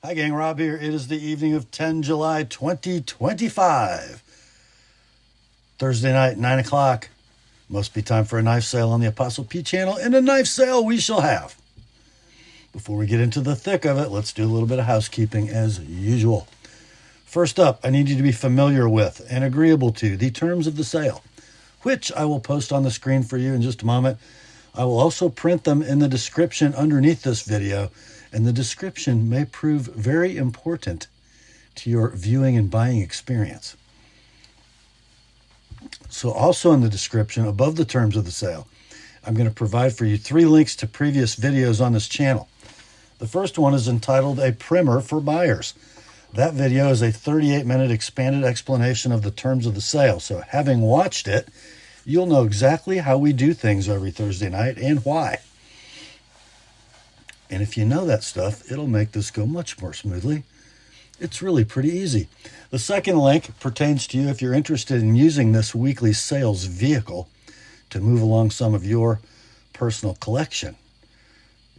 Hi gang, Rob here. It is the evening of 10 July 2025. Thursday night, 9 o'clock. Must be time for a knife sale on the Apostle P channel, and a knife sale we shall have. Before we get into the thick of it, let's do a little bit of housekeeping as usual. First up, I need you to be familiar with and agreeable to the terms of the sale, which I will post on the screen for you in just a moment. I will also print them in the description underneath this video, and the description may prove very important to your viewing and buying experience. So also in the description, above the terms of the sale, I'm going to provide for you 3 links to previous videos on this channel. The first one is entitled A Primer for Buyers. That video is a 38-minute expanded explanation of the terms of the sale. So having watched it, you'll know exactly how we do things every Thursday night and why. And if you know that stuff, it'll make this go much more smoothly. It's really pretty easy. The second link pertains to you if you're interested in using this weekly sales vehicle to move along some of your personal collection.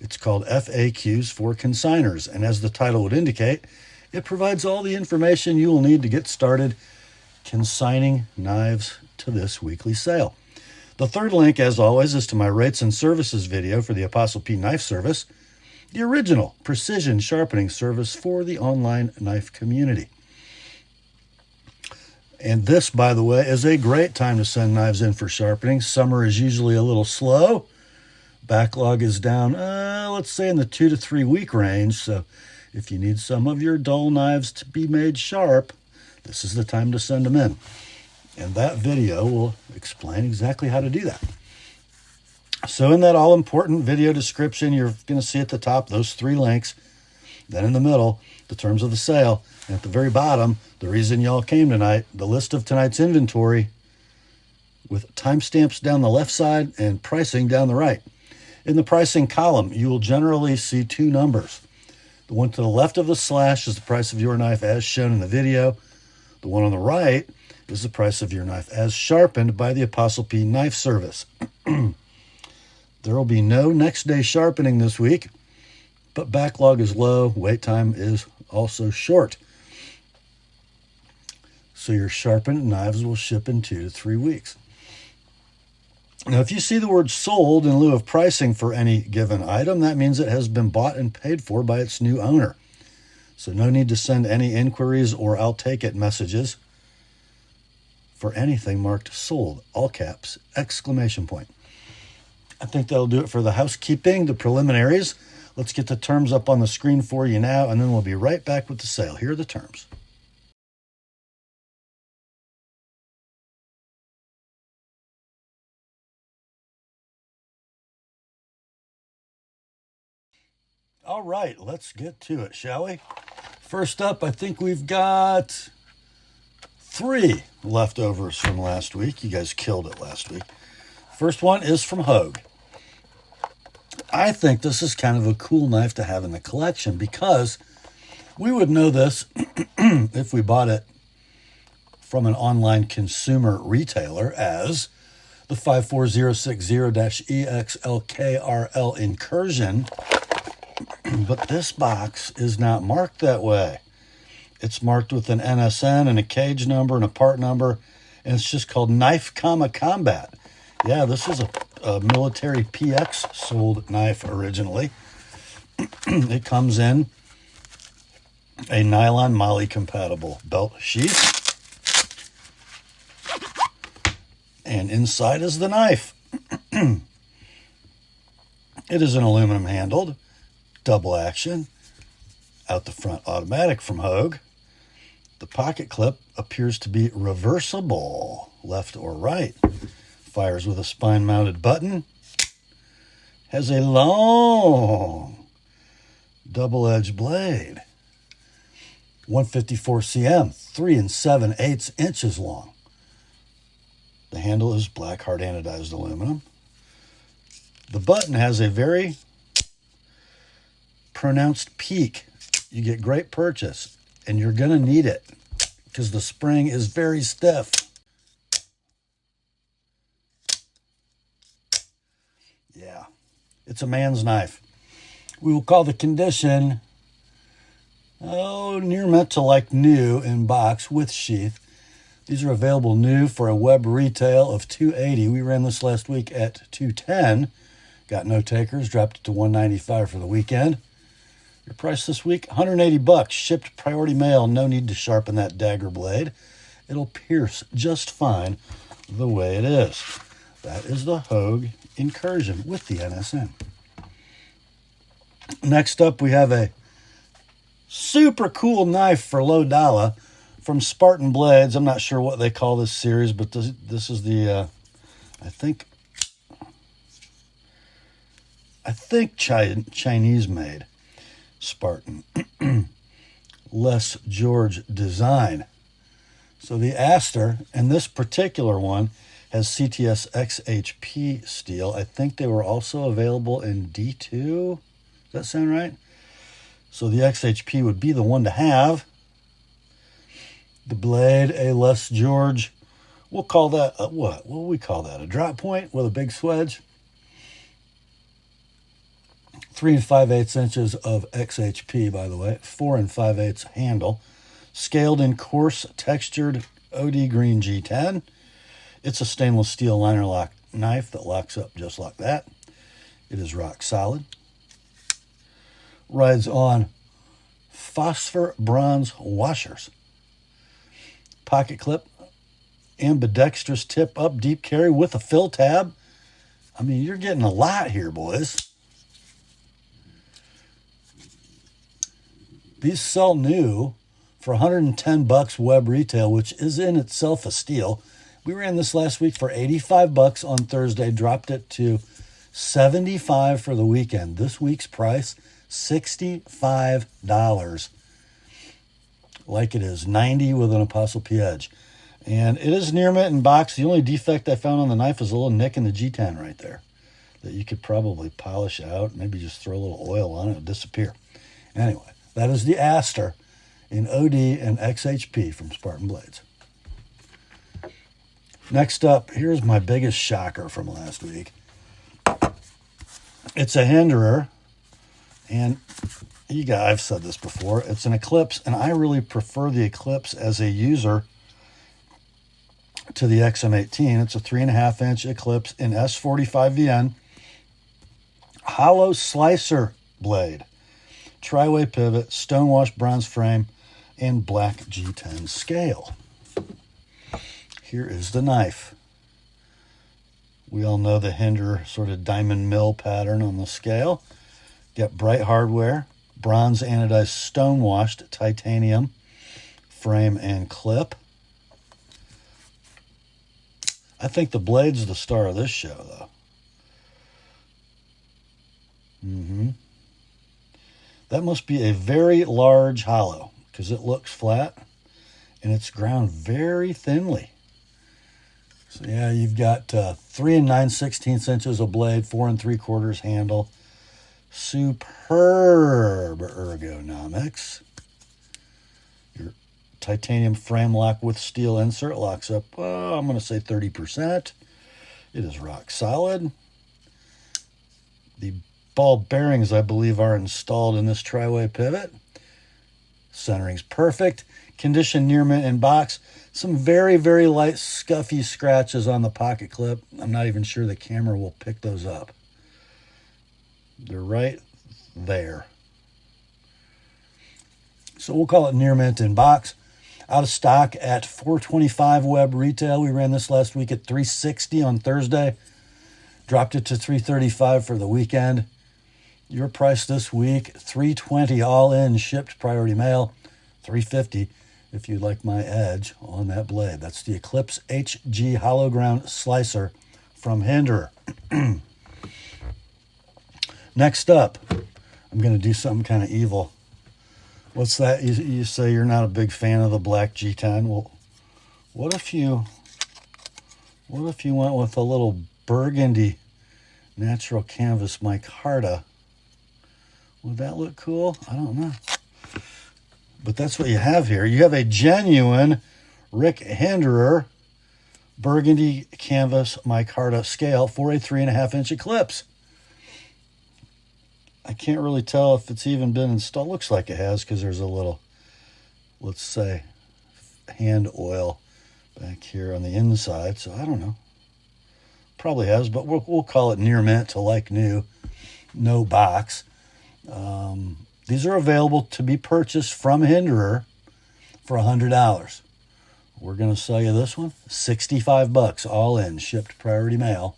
It's called FAQs for Consignors, and as the title would indicate, it provides all the information you will need to get started consigning knives to this weekly sale. The third link, as always, is to my rates and services video for the TheApostleP Knife Service, the original precision sharpening service for the online knife community. And this, by the way, is a great time to send knives in for sharpening. Summer is usually a little slow. Backlog is down, let's say in the 2 to 3 week range. So if you need some of your dull knives to be made sharp, this is the time to send them in. And that video will explain exactly how to do that. So in that all-important video description, you're going to see at the top those 3 links. Then in the middle, the terms of the sale. And at the very bottom, the reason y'all came tonight, the list of tonight's inventory with timestamps down the left side and pricing down the right. In the pricing column, you will generally see 2 numbers. The one to the left of the slash is the price of your knife as shown in the video. The one on the right is the price of your knife as sharpened by the TheApostleP Knife Service. There will be no next day sharpening this week, but backlog is low, wait time is also short. So your sharpened knives will ship in 2 to 3 weeks. Now, if you see the word sold in lieu of pricing for any given item, that means it has been bought and paid for by its new owner. So no need to send any inquiries or I'll take it messages for anything marked sold, all caps, exclamation point. I think that'll do it for the housekeeping, the preliminaries. Let's get the terms up on the screen for you now, and then we'll be right back with the sale. Here are the terms. All right, let's get to it, shall we? First up, I think we've got 3 leftovers from last week. You guys killed it last week. First one is from Hogue. I think this is kind of a cool knife to have in the collection because we would know this if we bought it from an online consumer retailer as the 54060-EXLKRL Incursion. But this box is not marked that way. It's marked with an NSN and a cage number and a part number, and it's just called Knife, Combat. Yeah, this is a military PX sold knife originally. It comes in a nylon moly compatible belt sheath. And inside is the knife. It is an aluminum handled, double action, out the front automatic from Hogue. The pocket clip appears to be reversible, left or right. Fires with a spine-mounted button. Has a long double-edged blade. 154 cm, 3 7/8 inches long. The handle is black hard anodized aluminum. The button has a very pronounced peak. You get great purchase, and you're going to need it because the spring is very stiff. Yeah, it's a man's knife. We will call the condition Oh, near meant to like new in box with sheath. These are available new for a web retail of $280. We ran this last week at $210. Got no takers, dropped it to $195 for the weekend. Your price this week, $180. Shipped priority mail. No need to sharpen that dagger blade. It'll pierce just fine the way it is. That is the Hogue Incursion with the NSN. Next up, we have a super cool knife for low dollar from Spartan Blades. I'm not sure what they call this series, but this is the, I think Chinese made Spartan. Les George design. So the Astor, and this particular one has CTS XHP steel. I think they were also available in D2. Does that sound right? So the XHP would be the one to have. The blade, a Les George, we'll call that, what will we call that? A drop point with a big swedge. 3 5/8 inches of XHP, by the way. 4 5/8 handle. Scaled in coarse, textured OD green G10. It's a stainless steel liner lock knife that locks up just like that. It is rock solid. Rides on phosphor bronze washers. Pocket clip, ambidextrous tip up, deep carry with a fill tab. I mean, you're getting a lot here, boys. These sell new for $110 web retail, which is in itself a steal. We ran this last week for $85 on Thursday, dropped it to $75 for the weekend. This week's price, $65. Like it is, $90 with an ApostleP Edge. And it is near mint in box. The only defect I found on the knife is a little nick in the G10 right there that you could probably polish out. Maybe just throw a little oil on it, it'll disappear. Anyway, that is the Astor in OD and XHP from Spartan Blades. Next up, here's my biggest shocker from last week. It's a Hinderer, and I've said this before, it's an Eklipse, and I really prefer the Eklipse as a user to the XM18. It's a 3.5-inch Eklipse in S45VN, hollow slicer blade, tri-way pivot, stonewash bronze frame, and black G10 scale. Here is the knife. We all know the Hinderer sort of diamond mill pattern on the scale. Get bright hardware, bronze anodized stonewashed titanium frame and clip. I think the blade's the star of this show, though. That must be a very large hollow because it looks flat and it's ground very thinly. So yeah, you've got 3 9/16 inches of blade, 4 3/4 handle. Superb ergonomics. Your titanium frame lock with steel insert locks up, I'm going to say 30%. It is rock solid. The ball bearings, I believe, are installed in this tri-way pivot. Centering's perfect. Condition near mint in box. Some very, very light, scuffy scratches on the pocket clip. I'm not even sure the camera will pick those up. They're right there. So we'll call it near mint in box. Out of stock at $425 web retail. We ran this last week at $360 on Thursday. Dropped it to $335 for the weekend. Your price this week, $320 all in, shipped priority mail, $350 if you'd like my edge on that blade. That's the Eklipse HG hollow ground slicer from Hinderer. Next up, I'm going to do something kind of evil. What's that? You say you're not a big fan of the black G10. Well, what if you went with a little burgundy natural canvas micarta? Would that look cool? I don't know. But that's what you have here. You have a genuine Rick Hinderer burgundy canvas micarta scale for a 3.5-inch Eklipse. I can't really tell if it's even been installed. Looks like it has because there's a little, let's say, hand oil back here on the inside. So I don't know. Probably has, but we'll call it near mint to like new. No box. These are available to be purchased from Hinderer for $100. We're going to sell you this one, $65 all in, shipped priority mail.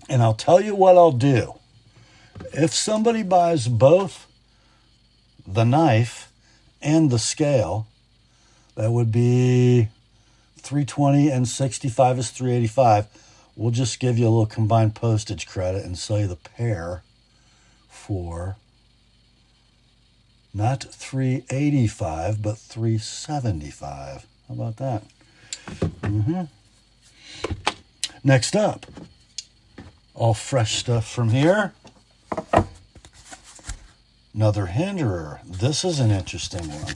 And I'll tell you what I'll do. If somebody buys both the knife and the scale, that would be $320 and $65 is $385. We'll just give you a little combined postage credit and sell you the pair for not $385, but $375. How about that? Next up, all fresh stuff from here. Another Hinderer. This is an interesting one.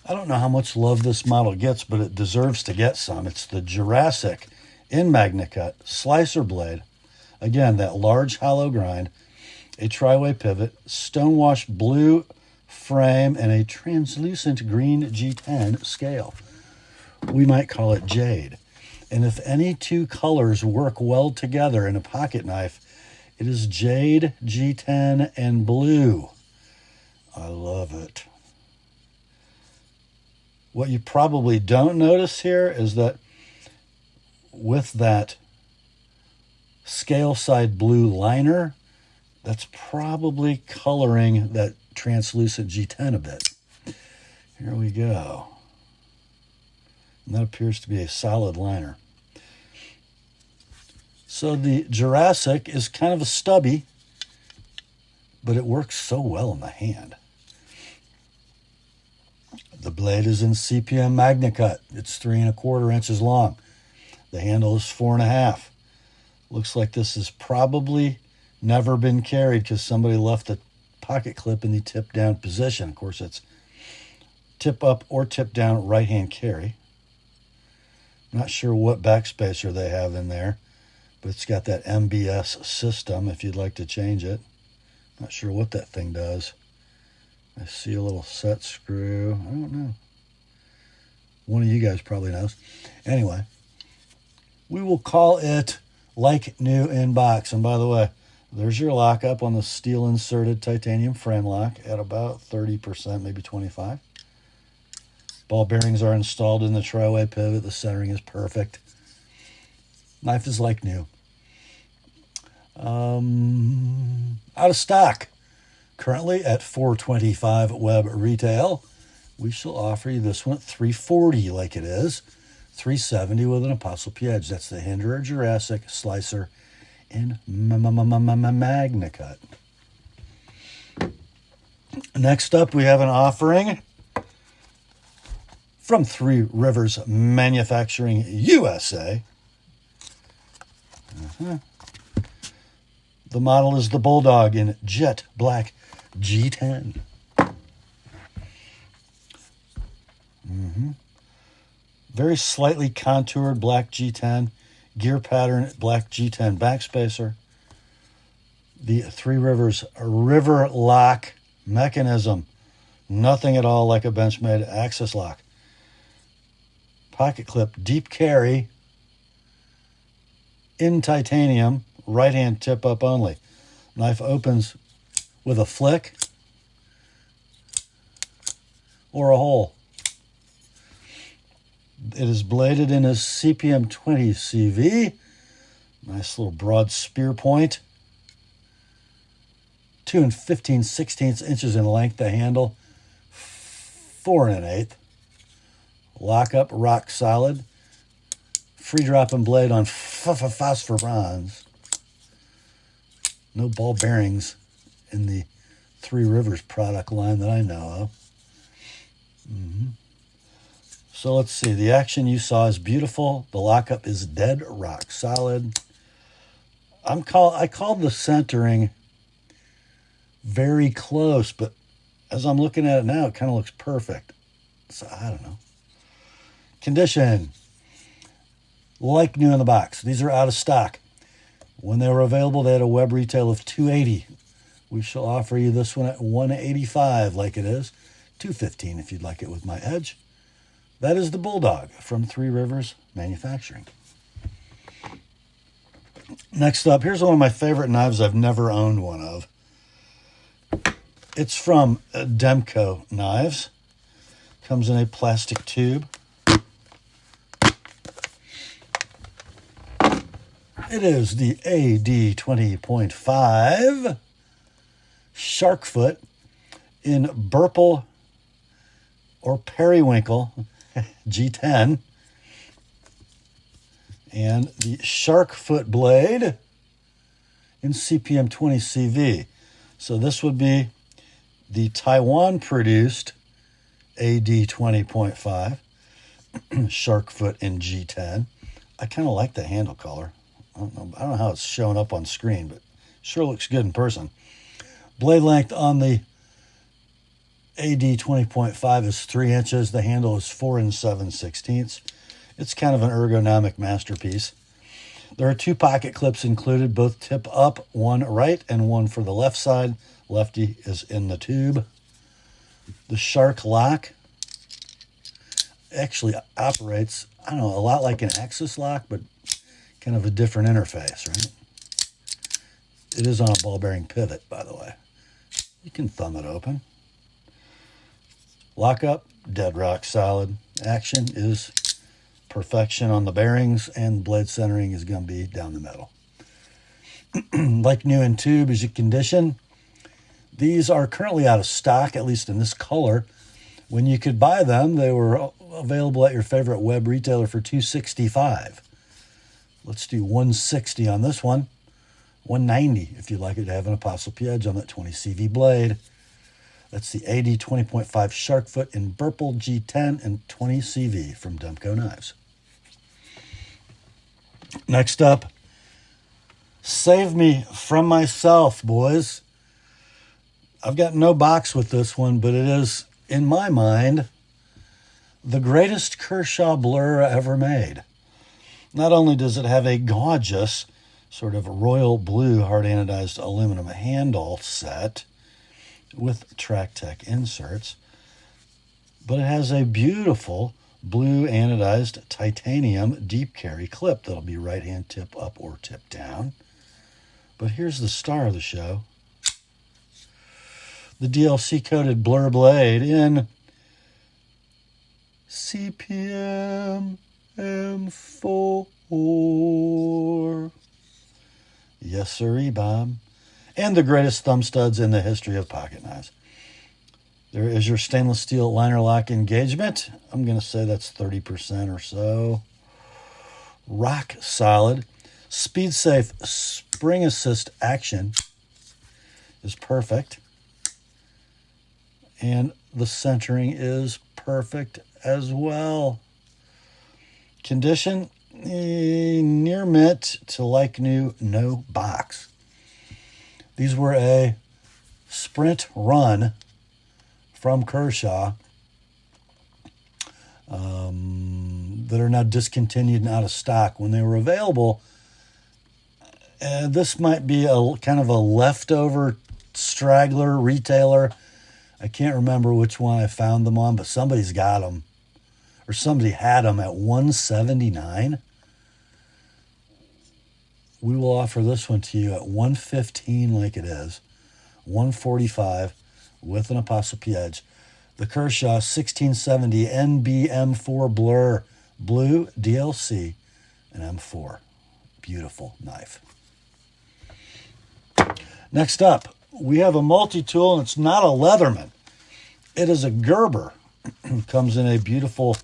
I don't know how much love this model gets, but it deserves to get some. It's the Jurassic in MagnaCut slicer blade. Again, that large hollow grind, a tri-way pivot, stonewashed blue frame, and a translucent green G10 scale. We might call it jade. And if any two colors work well together in a pocket knife, it is jade, G10, and blue. I love it. What you probably don't notice here is that with that scale side blue liner, that's probably coloring that translucent G10 a bit. Here we go. And that appears to be a solid liner. So the Jurassic is kind of a stubby, but it works so well in the hand. The blade is in CPM MagnaCut. It's 3¼ inches long. The handle is 4½. Looks like this has probably never been carried because somebody left the pocket clip in the tip down position. Of course, it's tip up or tip down right hand carry. Not sure what backspacer they have in there, but it's got that MBS system if you'd like to change it. Not sure what that thing does. I see a little set screw. I don't know. One of you guys probably knows. Anyway, we will call it like new in box. And by the way, there's your lockup on the steel inserted titanium frame lock at about 30%, maybe 25%. Ball bearings are installed in the tri-way pivot. The centering is perfect. Knife is like new. Out of stock. Currently at $425 web retail. We shall offer you this one at $340 like it is. $370 with an ApostleP edge. That's the Hinderer Jurassic slicer in MagnaCut. Next up, we have an offering from Three Rivers Manufacturing USA. The model is the Bulldog in jet black G10. Very slightly contoured black G10. Gear pattern black G10 backspacer. The Three Rivers river lock mechanism. Nothing at all like a Benchmade access lock. Pocket clip, deep carry in titanium. Right hand tip up only. Knife opens with a flick or a hole. It is bladed in a CPM 20 CV. Nice little broad spear point. 2 15/16 inches in length. The handle 4 1/8. Lockup rock solid. Free dropping blade on phosphor bronze. No ball bearings in the Three Rivers product line that I know of. So let's see. The action you saw is beautiful. The lockup is dead rock solid. I called the centering very close, but as I'm looking at it now, it kind of looks perfect. So I don't know. Condition. Like new in the box. These are out of stock. When they were available, they had a web retail of $280. We shall offer you this one at $185 like it is. $215 if you'd like it with my edge. That is the Bulldog from Three Rivers Manufacturing. Next up, here's one of my favorite knives I've never owned one of. It's from Demko Knives. Comes in a plastic tube. It is the AD 20.5 Shjarkfoot in Burple or Periwinkle G10. And the Shjarkfoot blade in CPM 20 CV. So this would be the Taiwan-produced AD 20.5 Shjarkfoot in G10. I kind of like the handle color. I don't know how it's showing up on screen, but sure looks good in person. Blade length on the AD 20.5 is 3 inches. The handle is 4 7/16. It's kind of an ergonomic masterpiece. There are 2 pocket clips included, both tip up, one right and one for the left side. Lefty is in the tube. The Shark lock actually operates, I don't know, a lot like an Axis lock, but kind of a different interface, right? It is on a ball bearing pivot, by the way. You can thumb it open. Lock up, dead rock solid. Action is perfection on the bearings, and blade centering is going to be down the middle. Like new in tube is your condition. These are currently out of stock, at least in this color. When you could buy them, they were available at your favorite web retailer for $265. Let's do $160 on this one. $190 if you'd like it to have an ApostleP edge on that 20 CV blade. That's the AD 20.5 Shjarkfoot in Burple G10 and 20 CV from Demko Knives. Next up, save me from myself, boys. I've got no box with this one, but it is, in my mind, the greatest Kershaw blur ever made. Not only does it have a gorgeous sort of royal blue hard anodized aluminum handle set with Track Tech inserts, but it has a beautiful blue anodized titanium deep carry clip that'll be right hand tip up or tip down. But here's the star of the show. The DLC coated blur blade in CPM M4. Yes, sirree, Bob. And the greatest thumb studs in the history of pocket knives. There is your stainless steel liner lock engagement. I'm going to say that's 30% or so. Rock solid. Speed safe spring assist action is perfect. And the centering is perfect as well. Condition, near mint to like new, no box. These were a sprint run from Kershaw that are now discontinued and out of stock. When they were available, this might be a kind of a leftover straggler retailer. I can't remember which one I found them on, but somebody's got them. Or somebody had them at $179. We will offer this one to you at $115 like it is. $145 with an ApostleP edge. The Kershaw 1670 NBM4 Blur Blue DLC and M4. Beautiful knife. Next up, we have a multi-tool, and it's not a Leatherman. It is a Gerber. Comes in a beautiful,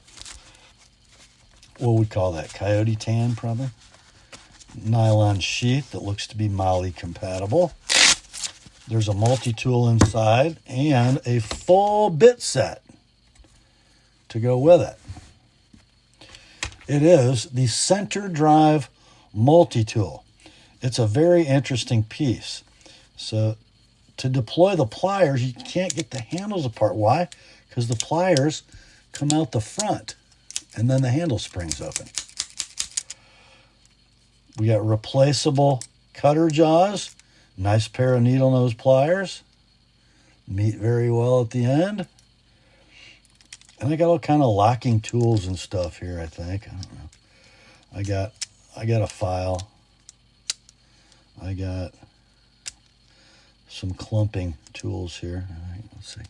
what would we call that? Coyote tan, probably. Nylon sheath that looks to be Molly compatible. There's a multi-tool inside and a full bit set to go with it. It is the center drive multi-tool. It's a very interesting piece. So to deploy the pliers, you can't get the handles apart. Why? Because the pliers come out the front and then the handle springs open. We got replaceable cutter jaws, nice pair of needle nose pliers, meet very well at the end. And I got all kind of locking tools and stuff here, I think. I don't know. I got a file. I got some clumping tools here. All right, let's see.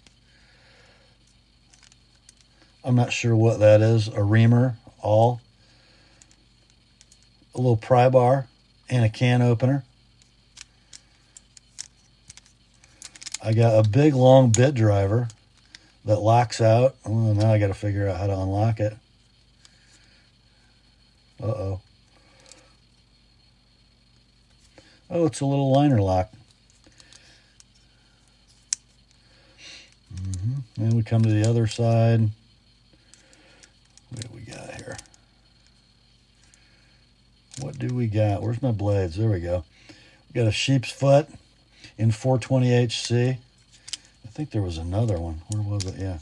I'm not sure what that is. A reamer, a little pry bar, and a can opener. I got a big long bit driver that locks out. Oh, now I got to figure out how to unlock it. Uh-oh. Oh, it's a little liner lock. Then we come to the other side. What do we got here? What do we got? Where's my blades? There we go. We got a sheep's foot in 420 HC. I think there was another one. Where was it? Yeah.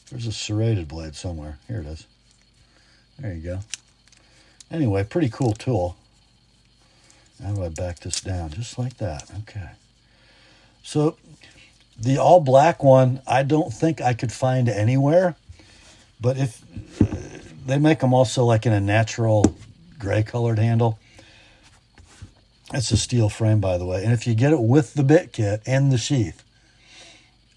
There's a serrated blade somewhere. Here it is. There you go. Anyway, pretty cool tool. How do I back this down? Just like that. Okay. So the all black one, I don't think I could find anywhere. But if they make them also like in a natural gray colored handle. It's a steel frame, by the way. And if you get it with the bit kit and the sheath,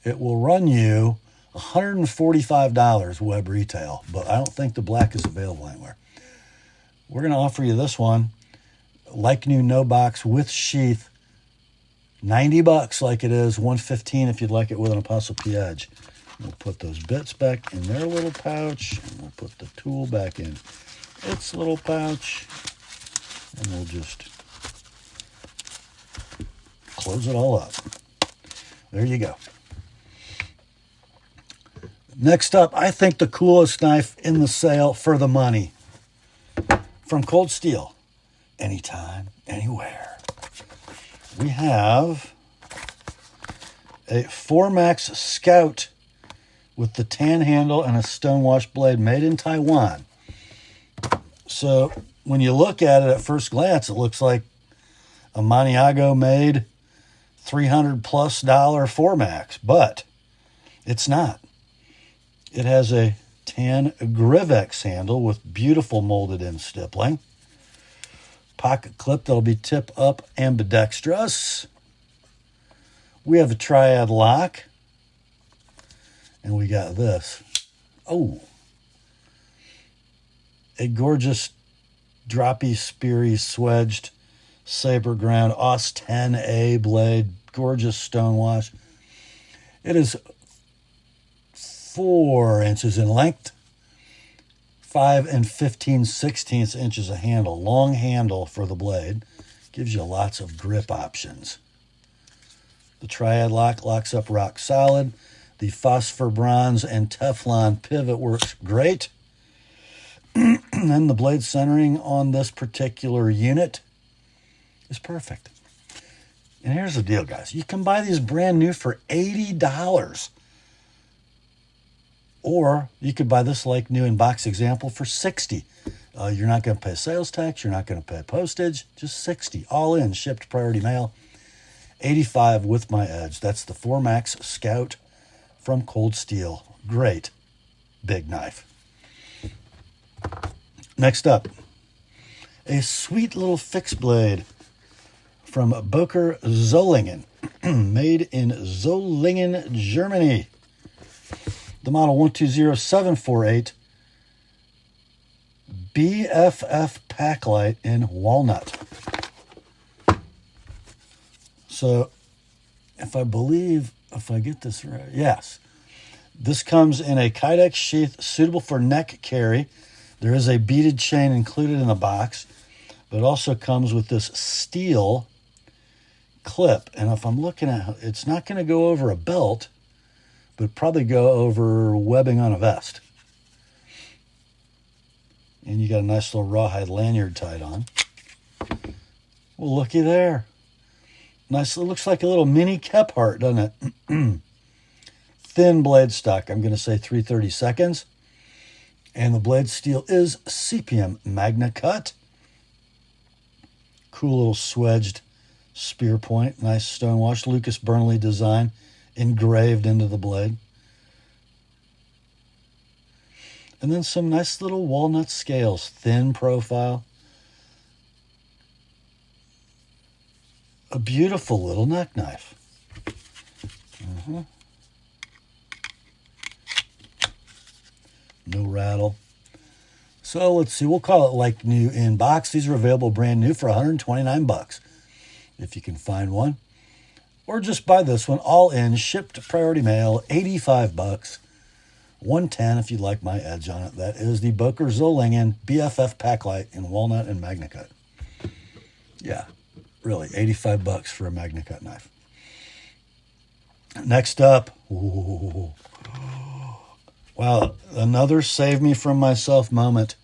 it will run you $145 web retail. But I don't think the black is available anywhere. We're going to offer you this one, like new, no box with sheath, $90 like it is, $115 if you'd like it with an ApostleP edge. We'll put those bits back in their little pouch, and we'll put the tool back in its little pouch, and we'll just close it all up. There you go. Next up, I think the coolest knife in the sale for the money. From Cold Steel, anytime, anywhere. We have a 4max Scout with the tan handle and a stonewash blade made in Taiwan. So when you look at it at first glance, it looks like a Maniago made $300+ 4max, but it's not. It has a tan Grivex handle with beautiful molded in stippling. Pocket clip that'll be tip up ambidextrous. We have a triad lock. And we got this. Oh. A gorgeous droppy, speary, swedged saber ground AUS 10A blade. Gorgeous stonewash. It is 4 inches in length, 5 15/16 inches of handle. Long handle for the blade. Gives you lots of grip options. The triad lock locks up rock solid. The phosphor bronze and Teflon pivot works great. And the blade centering on this particular unit is perfect. And here's the deal, guys. You can buy these brand new for $80. Or you could buy this like new in box example for $60. You're not going to pay sales tax. You're not going to pay postage. Just $60. All in, shipped priority mail. $85 with my edge. That's the 4max Scout from Cold Steel. Great big knife. Next up, a sweet little fixed blade from Boker Solingen. Made in Solingen, Germany. The model 120748 BFF Packlite in Walnut. So, if I get this right, yes. This comes in a Kydex sheath suitable for neck carry. There is a beaded chain included in the box, but it also comes with this steel clip. And if I'm looking at, it's not going to go over a belt, but probably go over webbing on a vest. And you got a nice little rawhide lanyard tied on. Well, looky there. Nice, it looks like a little mini Kephart, doesn't it? Thin blade stock, I'm going to say 3/32. And the blade steel is CPM Magna Cut. Cool little swedged spear point. Nice stonewash. Lucas Burnley design engraved into the blade. And then some nice little walnut scales. Thin profile. A beautiful little neck knife. No rattle. So let's see, we'll call it like new in box. These are available brand new for $129 if you can find one. Or just buy this one all in, shipped priority mail, $85. $110 if you'd like my edge on it. That is the Boker Solingen BFF Packlite in walnut and MagnaCut. Yeah, really, $85 for a MagnaCut knife. Next up, ooh, wow, another save me from myself moment.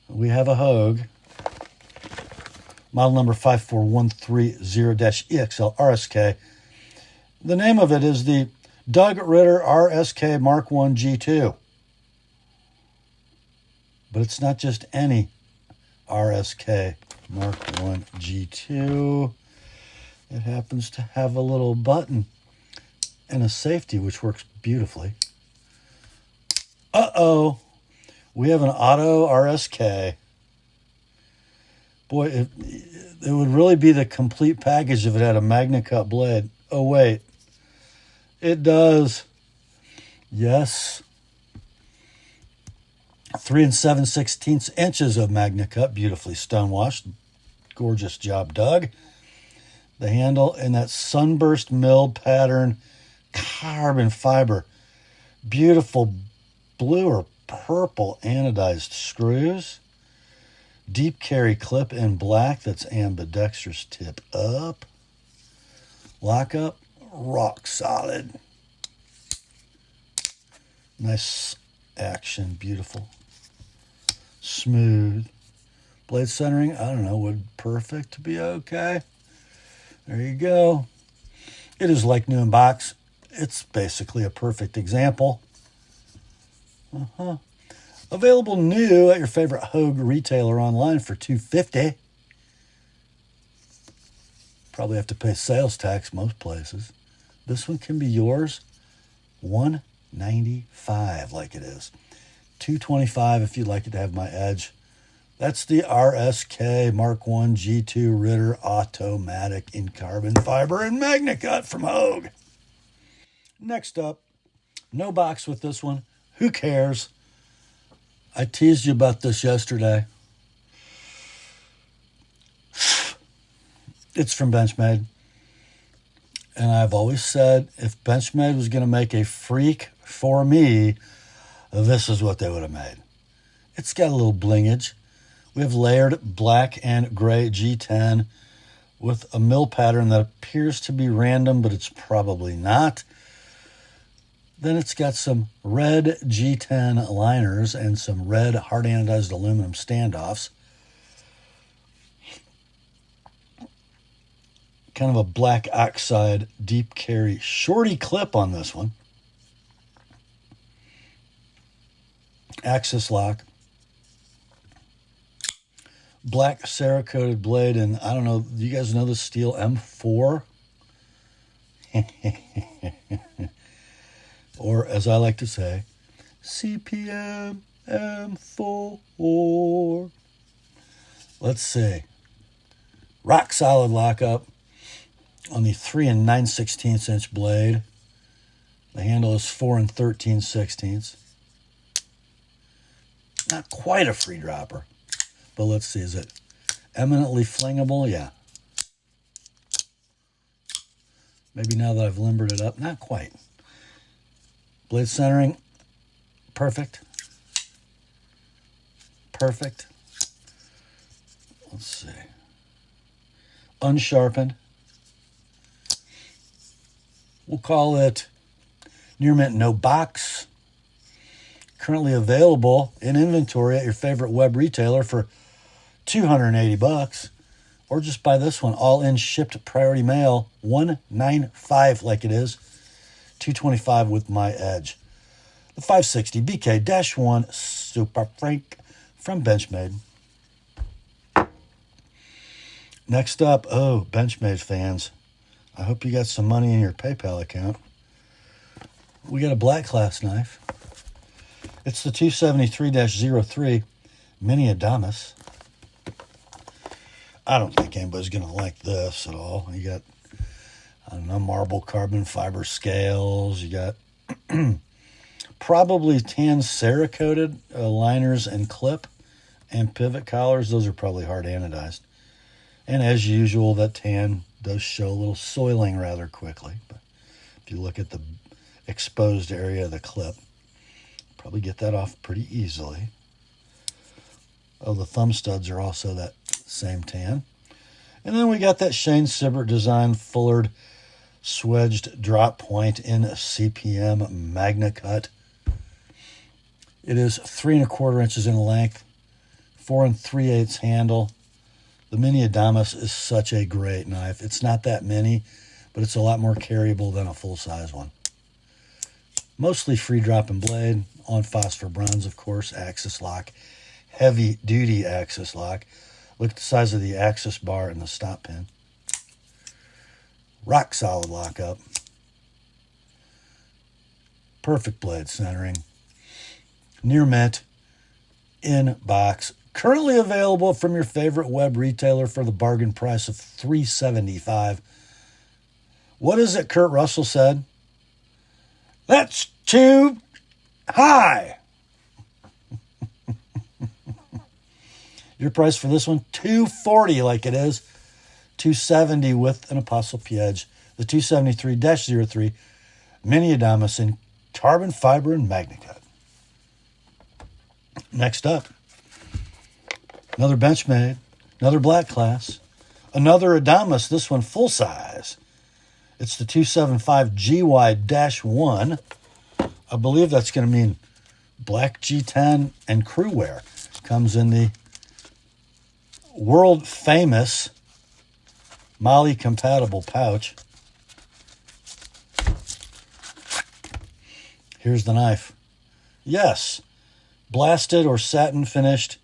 We have a Hogue, model number 54130-EXL RSK. The name of it is the Doug Ritter RSK Mark I G2. But it's not just any RSK Mark I G2. It happens to have a little button and a safety, which works beautifully. Uh-oh. We have an auto RSK. Boy, it would really be the complete package if it had a MagnaCut blade. Oh, wait. It does. Yes. 3 7/16 inches of MagnaCut, beautifully stonewashed. Gorgeous job, Doug. The handle in that sunburst milled pattern, carbon fiber. Beautiful blue or purple anodized screws. Deep carry clip in black that's ambidextrous tip up. Lockup, rock solid. Nice action, beautiful. Smooth. Blade centering, I don't know, would perfect be okay. There you go. It is like new in box. It's basically a perfect example. Available new at your favorite Hogue retailer online for $250. Probably have to pay sales tax most places. This one can be yours. $195 like it is. $225 if you'd like it to have my edge. That's the RSK Mark I G2 Ritter Automatic in carbon fiber and MagnaCut from Hogue. Next up, no box with this one. Who cares? I teased you about this yesterday. It's from Benchmade. And I've always said if Benchmade was going to make a Freek for me, this is what they would have made. It's got a little blingage. We have layered black and gray G10 with a mill pattern that appears to be random, but it's probably not. Then it's got some red G10 liners and some red hard anodized aluminum standoffs. Kind of a black oxide deep carry shorty clip on this one. Axis lock. Black Cerakoted blade, and I don't know, do you guys know the steel M4? Or, as I like to say, CPM M4. Let's see. Rock solid lockup on the 3 9/16 inch blade. The handle is 4 13/16. Not quite a free dropper, but let's see, is it eminently flingable? Yeah. Maybe now that I've limbered it up, not quite. Blade centering, perfect. Perfect. Let's see. Unsharpened. We'll call it near mint, no box. Currently available in inventory at your favorite web retailer for $280. Or just buy this one, all in, shipped priority mail, $195 like it is. $225 with my edge. The 560 BK-1 Super Freek from Benchmade. Next up, Benchmade fans. I hope you got some money in your PayPal account. We got a black class knife. It's the 273-03 Mini Adamas. I don't think anybody's going to like this at all. You got, I don't know, marble carbon fiber scales. You got probably tan Cerakoted liners and clip and pivot collars. Those are probably hard anodized. And as usual, that tan does show a little soiling rather quickly. But if you look at the exposed area of the clip, probably get that off pretty easily. Oh, the thumb studs are also that same tan. And then we got that Shane Sibbert design fullered swedged drop point in CPM Magna Cut. It is 3 1/4 inches in length, 4 3/8 handle. The Mini Adamas is such a great knife. It's not that mini, but it's a lot more carryable than a full-size one. Mostly free dropping blade, on phosphor bronze, of course, axis lock, heavy duty axis lock. Look at the size of the axis bar and the stop pin. Rock solid lockup. Perfect blade centering. Near mint. In box. Currently available from your favorite web retailer for the bargain price of $375. What is it Kurt Russell said? That's too high. Your price for this one, $240 like it is. $270 with an ApostleP edge. The 273-03 Mini Adamas in carbon fiber and Magna Cut. Next up, another Benchmade, another black class, another Adamas, this one full size. It's the 275GY-1. I believe that's going to mean black G10 and crew wear. Comes in the world famous Molly compatible pouch. Here's the knife. Yes, blasted or satin finished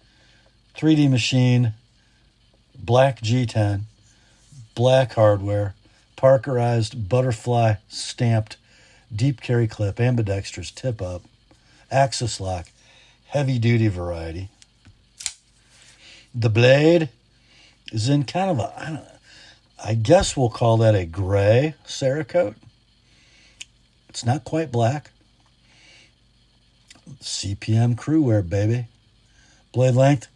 3D machine, black G10, black hardware, parkerized butterfly stamped deep carry clip, ambidextrous tip up, axis lock, heavy duty variety. The blade is in kind of a, I guess we'll call that a gray Cerakote. It's not quite black. CPM crew wear, baby. Blade length,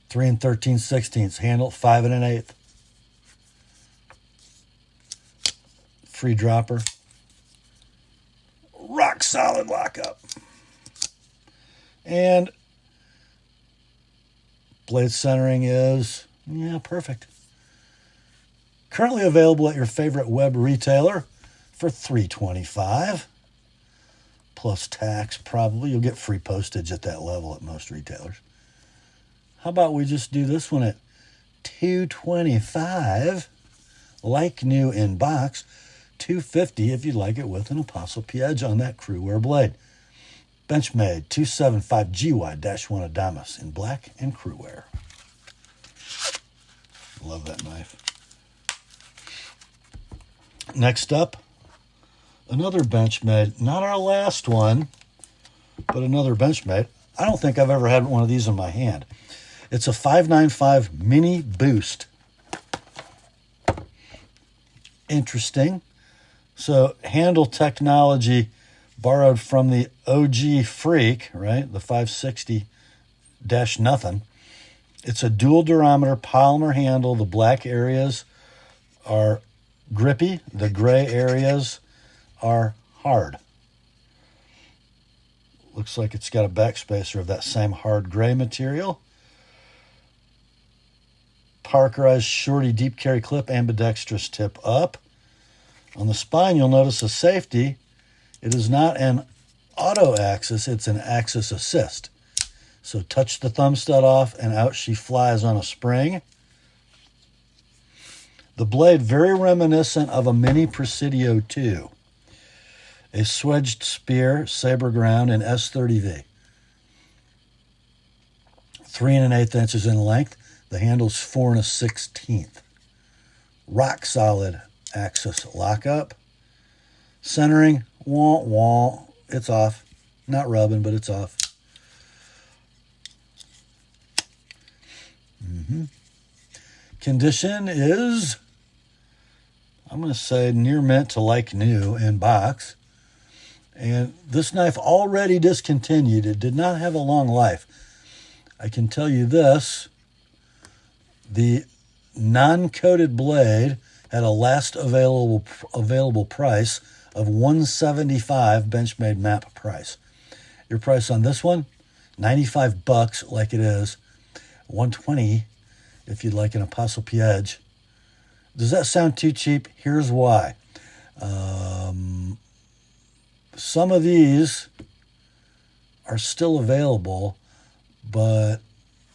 3 13/16. Handle, 5 1/8. Free dropper. Rock solid lockup. And blade centering is, perfect. Currently available at your favorite web retailer for $325. Plus tax, probably. You'll get free postage at that level at most retailers. How about we just do this one at $225, like new in box, $250 if you'd like it with an ApostleP edge on that crew wear blade. Benchmade 275GY-1 Adamas in black and crew wear. Love that knife. Next up, another Benchmade. Not our last one, but another Benchmade. I don't think I've ever had one of these in my hand. It's a 595 Mini Boost. Interesting. So, handle technology borrowed from the OG Freek, right? The 560-nothing. It's a dual durometer polymer handle. The black areas are grippy. The gray areas are hard. Looks like it's got a backspacer of that same hard gray material. Parkerized shorty deep carry clip, ambidextrous tip up. On the spine, you'll notice a safety. It is not an auto axis, it's an axis assist. So touch the thumb stud off and out she flies on a spring. The blade, very reminiscent of a Mini Presidio 2. A swedged spear, saber ground, in S30V. 3 1/8 inches in length. The handle's 4 1/16. rock solid axis lockup. Centering, wah, wah, it's off. Not rubbing, but it's off. Condition is, I'm going to say near mint to like new in box. And this knife already discontinued. It did not have a long life. I can tell you this, the non-coated blade had a last available price of $175 Benchmade map price. Your price on this one, $95 like it is, $120 if you'd like an TheApostleP Edge. Does that sound too cheap? Here's why. Some of these are still available, but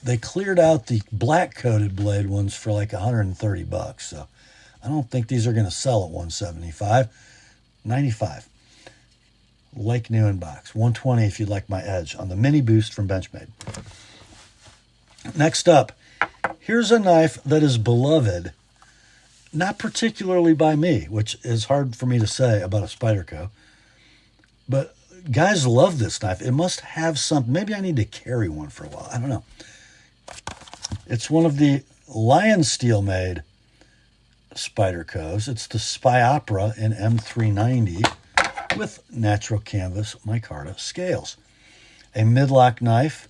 they cleared out the black coated blade ones for like $130. So I don't think these are going to sell at $175. $95. Like new in box. $120 if you'd like my Edge on the Mini Boost from Benchmade. Next up, here's a knife that is beloved, not particularly by me, which is hard for me to say about a Spyderco. But guys love this knife. It must have something. Maybe I need to carry one for a while. I don't know. It's one of the Lion Steel made Spydercos. It's the Spy Opera in M390 with natural canvas micarta scales. A midlock knife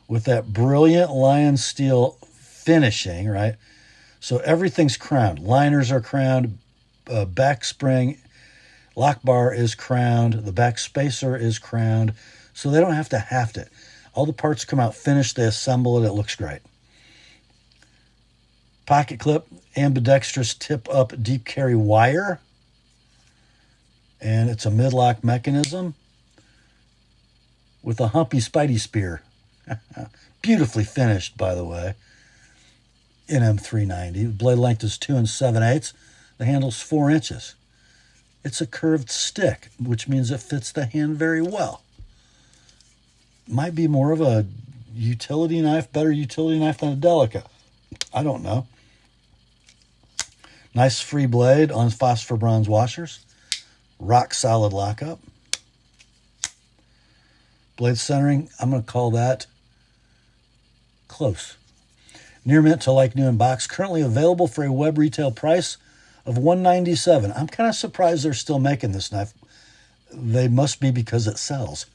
with that brilliant Lion Steel finishing, right? So everything's crowned. Liners are crowned. Back spring, lock bar is crowned. The back spacer is crowned. So they don't have to haft it. All the parts come out finished. They assemble it. It looks great. Pocket clip, ambidextrous tip-up deep carry wire. And it's a midlock mechanism with a humpy Spidey spear. Beautifully finished, by the way, in M390. The blade length is 2 7/8. The handle's 4 inches. It's a curved stick, which means it fits the hand very well. Might be more of a utility knife, better utility knife than a Delica. I don't know. Nice free blade on phosphor bronze washers. Rock solid lockup. Blade centering, I'm going to call that close. Near mint to like new in box. Currently available for a web retail price of $197. I'm kind of surprised they're still making this knife. They must be because it sells.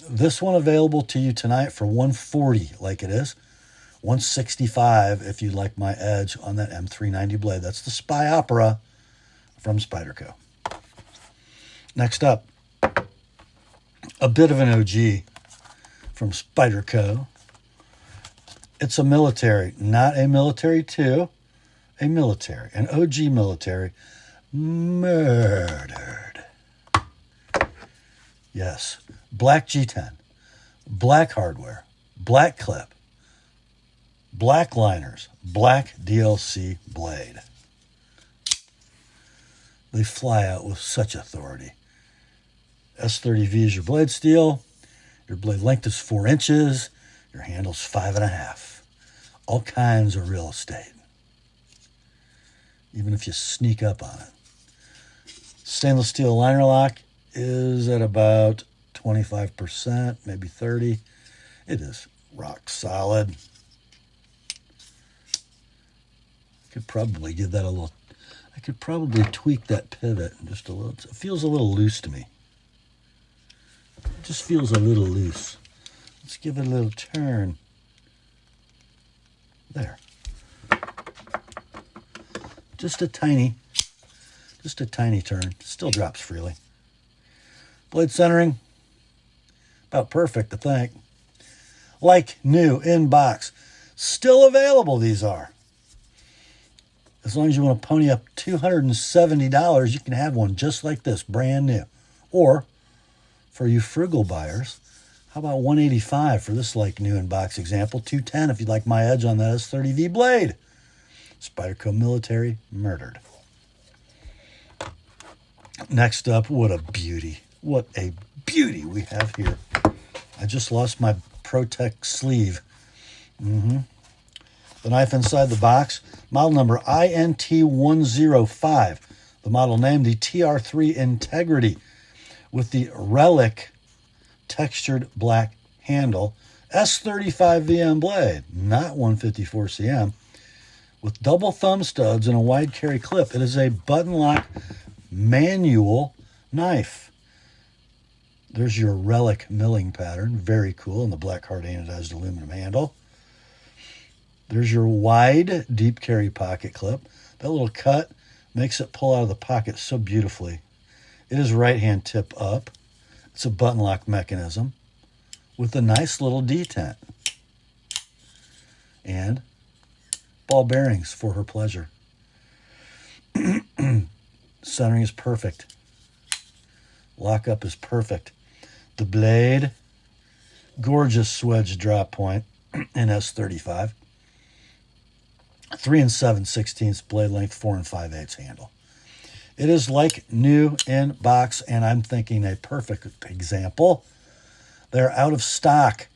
This one available to you tonight for $140 like it is. $165 if you like my Edge on that M390 blade. That's the Spy Opera from Spyderco. Next up, a bit of an OG from Spyderco. It's a military, not a military 2, a military, an OG military, murdered. Yes, black G10, black hardware, black clip, black liners, black DLC blade. They fly out with such authority. S30V is your blade steel. Your blade length is 4 inches. Your handle's 5.5. All kinds of real estate. Even if you sneak up on it. Stainless steel liner lock is at about 25%, maybe 30%. It is rock solid. Could probably give that a little, I could probably tweak that pivot just a little. It feels a little loose to me. It just feels a little loose. Let's give it a little turn. There. Just a tiny turn. Still drops freely. Blade centering, about perfect, I think. Like new in box. Still available, these are. As long as you want to pony up $270, you can have one just like this, brand new. Or, for you frugal buyers, how about $185 for this like new in box example? $210 if you'd like my Edge on that S30V blade. Spyderco military, murdered. Next up, what a beauty. What a beauty we have here. I just lost my Protect sleeve. The knife inside the box, model number INT105. The model name, the TR3 Integrity, with the relic textured black handle. S35 VM blade, not 154 cm, with double thumb studs and a wide carry clip. It is a button lock manual knife. There's your relic milling pattern, very cool, in the black hard anodized aluminum handle. There's your wide deep carry pocket clip. That little cut makes it pull out of the pocket so beautifully. It is right hand tip up. It's a button lock mechanism with a nice little detent. And ball bearings for her pleasure. Centering is perfect. Lockup is perfect. The blade, gorgeous swedge drop point in S35. 3 7/16 blade length, 4 5/8 handle. It is like new in box, and I'm thinking a perfect example. They're out of stock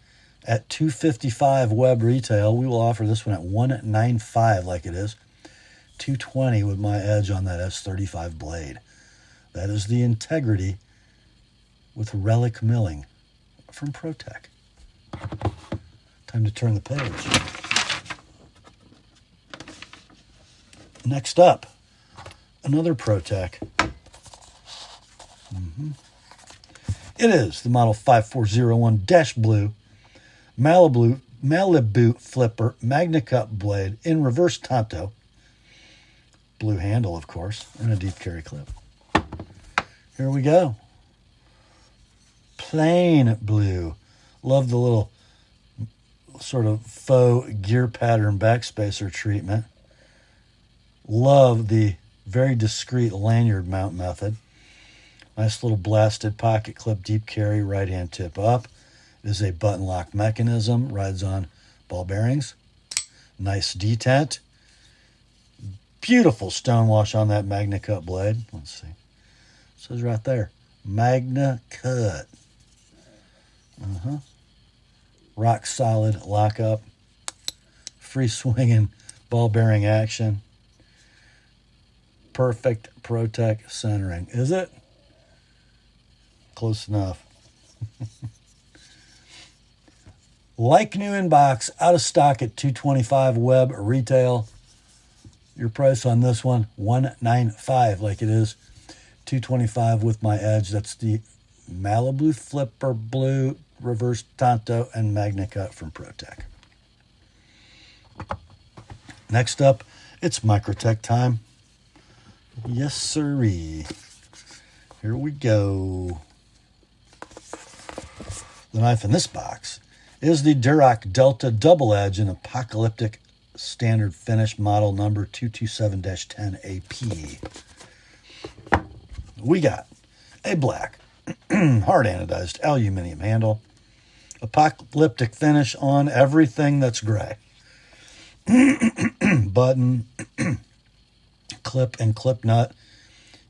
at $255 web retail. We will offer this one at $195 like it is. $220 with my edge on that S35 blade. That is the Integrity with relic milling from ProTech. Time to turn the page. Next up, another ProTech. It is the model 5401-Blue Malibu Flipper Magna Cup blade in reverse tanto. Blue handle, of course, and a deep carry clip. Here we go. Plain blue. Love the little sort of faux gear pattern backspacer treatment. Love the very discreet lanyard mount method. Nice little blasted pocket clip, deep carry, right hand tip up. It is a button lock mechanism, rides on ball bearings. Nice detent. Beautiful stonewash on that Magna Cut blade. Let's see. It says right there, Magna Cut. Rock solid lockup. Free swinging ball bearing action. Perfect ProTech centering. Is it? Close enough. Like new in box, out of stock at $225 web retail. Your price on this one, $195 like it is. $225 with my edge. That's the Malibu Flipper Blue Reverse Tanto and Magna Cut from ProTech. Next up, it's Microtech time. Yes, sirree. Here we go. The knife in this box is the Duroc Delta Double Edge in Apocalyptic Standard Finish model number 227-10AP. We got a black, hard anodized aluminum handle, apocalyptic finish on everything that's gray. Button, clip and clip nut.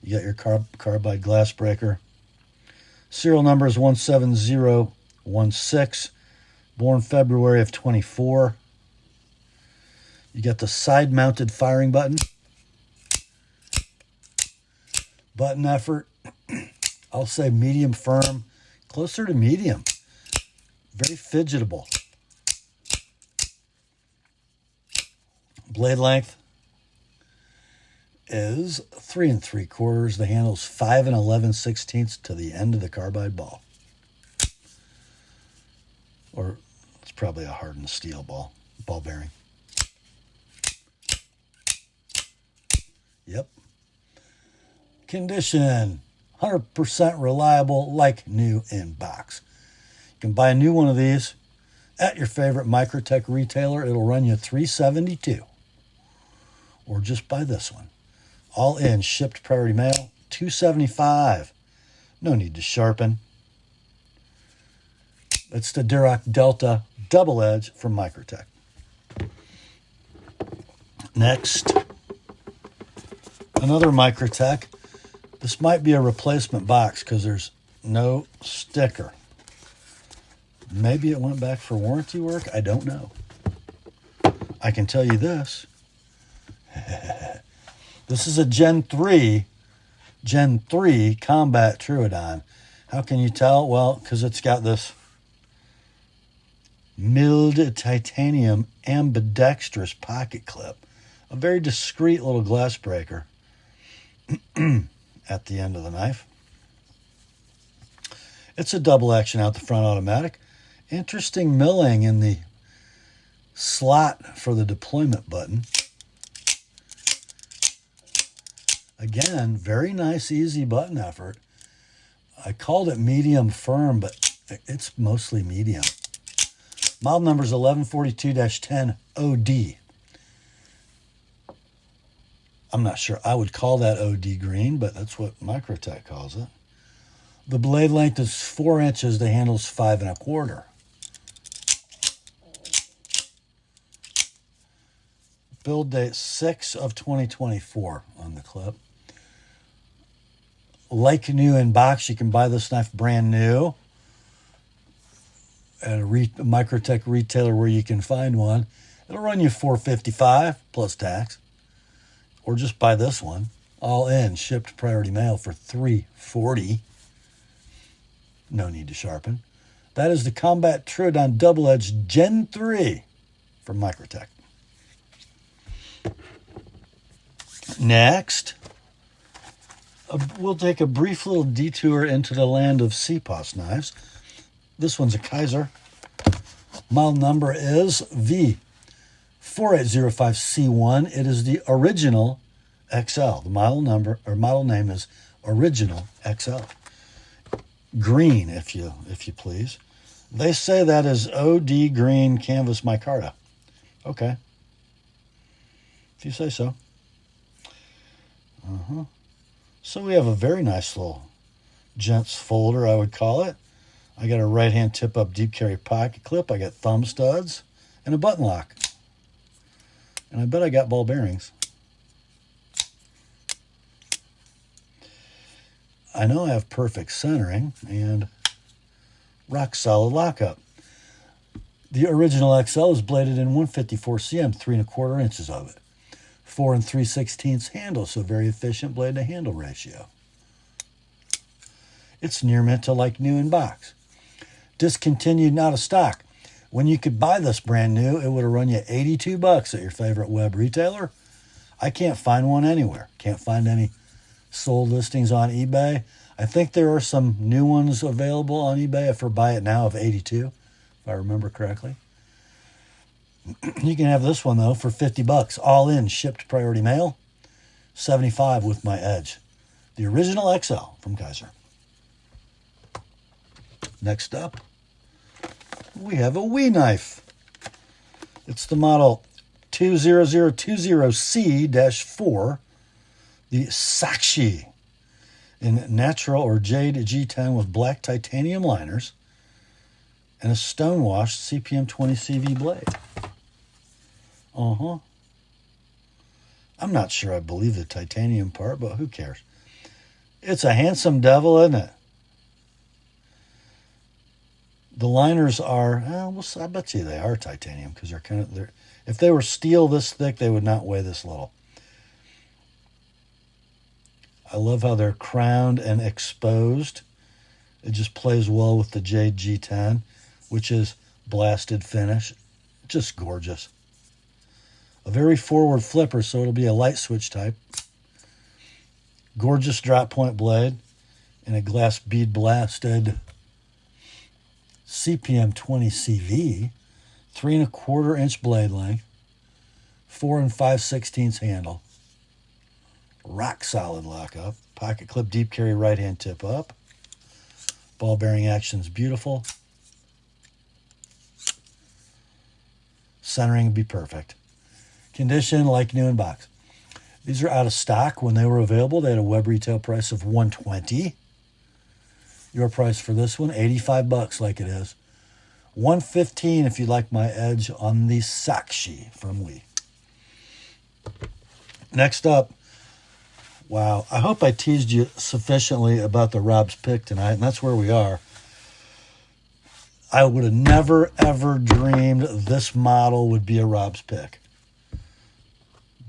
You got your carbide glass breaker. Serial number is 17016. Born February of 24. You got the side-mounted firing button. Button effort, I'll say medium firm. Closer to medium. Very fidgetable. Blade length is 3 3/4. The handle's 5 11/16 to the end of the carbide ball. Or it's probably a hardened steel ball bearing. Yep. Condition, 100% reliable, like new in box. You can buy a new one of these at your favorite Microtech retailer. It'll run you $372. Or just buy this one. All in, shipped priority mail, $275. No need to sharpen. It's the Duroc Delta Double Edge from Microtech. Next, another Microtech. This might be a replacement box because there's no sticker. Maybe it went back for warranty work. I don't know. I can tell you this. This is a Gen 3 Combat Troodon. How can you tell? Well, because it's got this milled titanium ambidextrous pocket clip. A very discreet little glass breaker at the end of the knife. It's a double action out the front automatic. Interesting milling in the slot for the deployment button. Again, very nice, easy button effort. I called it medium firm, but it's mostly medium. Model number is 1142-10OD. I'm not sure I would call that OD green, but that's what Micarta calls it. The blade length is 4 inches. The handle's 5 1/4. Build date 6 of 2024 on the clip. Like new in box, you can buy this knife brand new at a Microtech retailer where you can find one. It'll run you $455 plus tax. Or just buy this one, all in, shipped priority mail for $340. No need to sharpen. That is the Combat Troodon Double Edge Gen 3 from Microtech. Next, we'll take a brief little detour into the land of CPOS knives. This one's a Kaiser. Model number is V4805C1. It is the original XL. The model number or model name is Original XL. Green, if you please. They say that is OD green canvas micarta. Okay. If you say so. So we have a very nice little gents folder, I would call it. I got a right-hand tip-up deep carry pocket clip. I got thumb studs and a button lock. And I bet I got ball bearings. I know I have perfect centering and rock-solid lockup. The original XL is bladed in 154 cm, 3 1/4 inches of it. 4 3/16 handle, so very efficient blade to handle ratio. It's near mint to like new in box. Discontinued, not a stock. When you could buy this brand new, it would have run you $82 at your favorite web retailer. I can't find one anywhere. Can't find any sold listings on eBay. I think there are some new ones available on eBay if we buy it now of $82, if I remember correctly. You can have this one, though, for $50, all in, shipped priority mail, $75 with my edge. The original XL from Kaiser. Next up, we have a Wee knife. It's the model 20020C-4, the Sakshi, in natural or jade G10 with black titanium liners and a stonewashed CPM 20 CV blade. I'm not sure I believe the titanium part, but who cares? It's a handsome devil, isn't it? The liners are, I bet you they are titanium because they're if they were steel this thick, they would not weigh this little. I love how they're crowned and exposed. It just plays well with the Jade G10, which is blasted finish. Just gorgeous. A very forward flipper, so it'll be a light switch type. Gorgeous drop point blade and a glass bead blasted CPM 20 CV, 3 1/4 inch blade length, 4 5/16 handle, rock solid lockup, pocket clip deep carry right hand tip up, ball bearing action's beautiful, centering would be perfect. Condition like new in box. These are out of stock. When they were available, they had a web retail price of $120. Your price for this one, $85 like it is. $115 if you like my edge on the Sakshi from Wee. Next up, wow, I hope I teased you sufficiently about the Rob's pick tonight, and that's where we are. I would have never, ever dreamed this model would be a Rob's pick.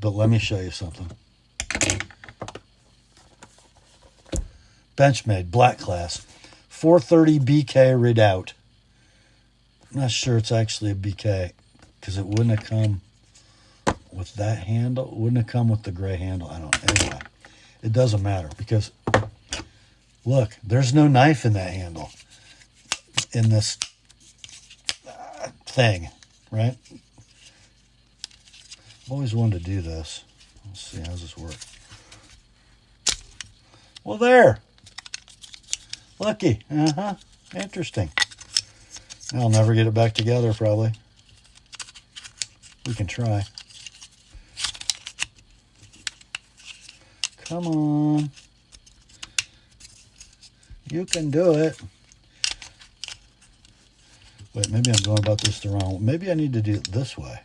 but let me show you something. Benchmade, black class. 430 BK Redoubt. I'm not sure it's actually a BK because it wouldn't have come with that handle. It wouldn't have come with the gray handle. I don't know. Anyway, it doesn't matter because, look, there's no knife in that handle in this thing, right? I've always wanted to do this. Let's see, how does this work? Well, there. Lucky. Interesting. I'll never get it back together, probably. We can try. Come on. You can do it. Wait, maybe I'm going about this the wrong way. Maybe I need to do it this way.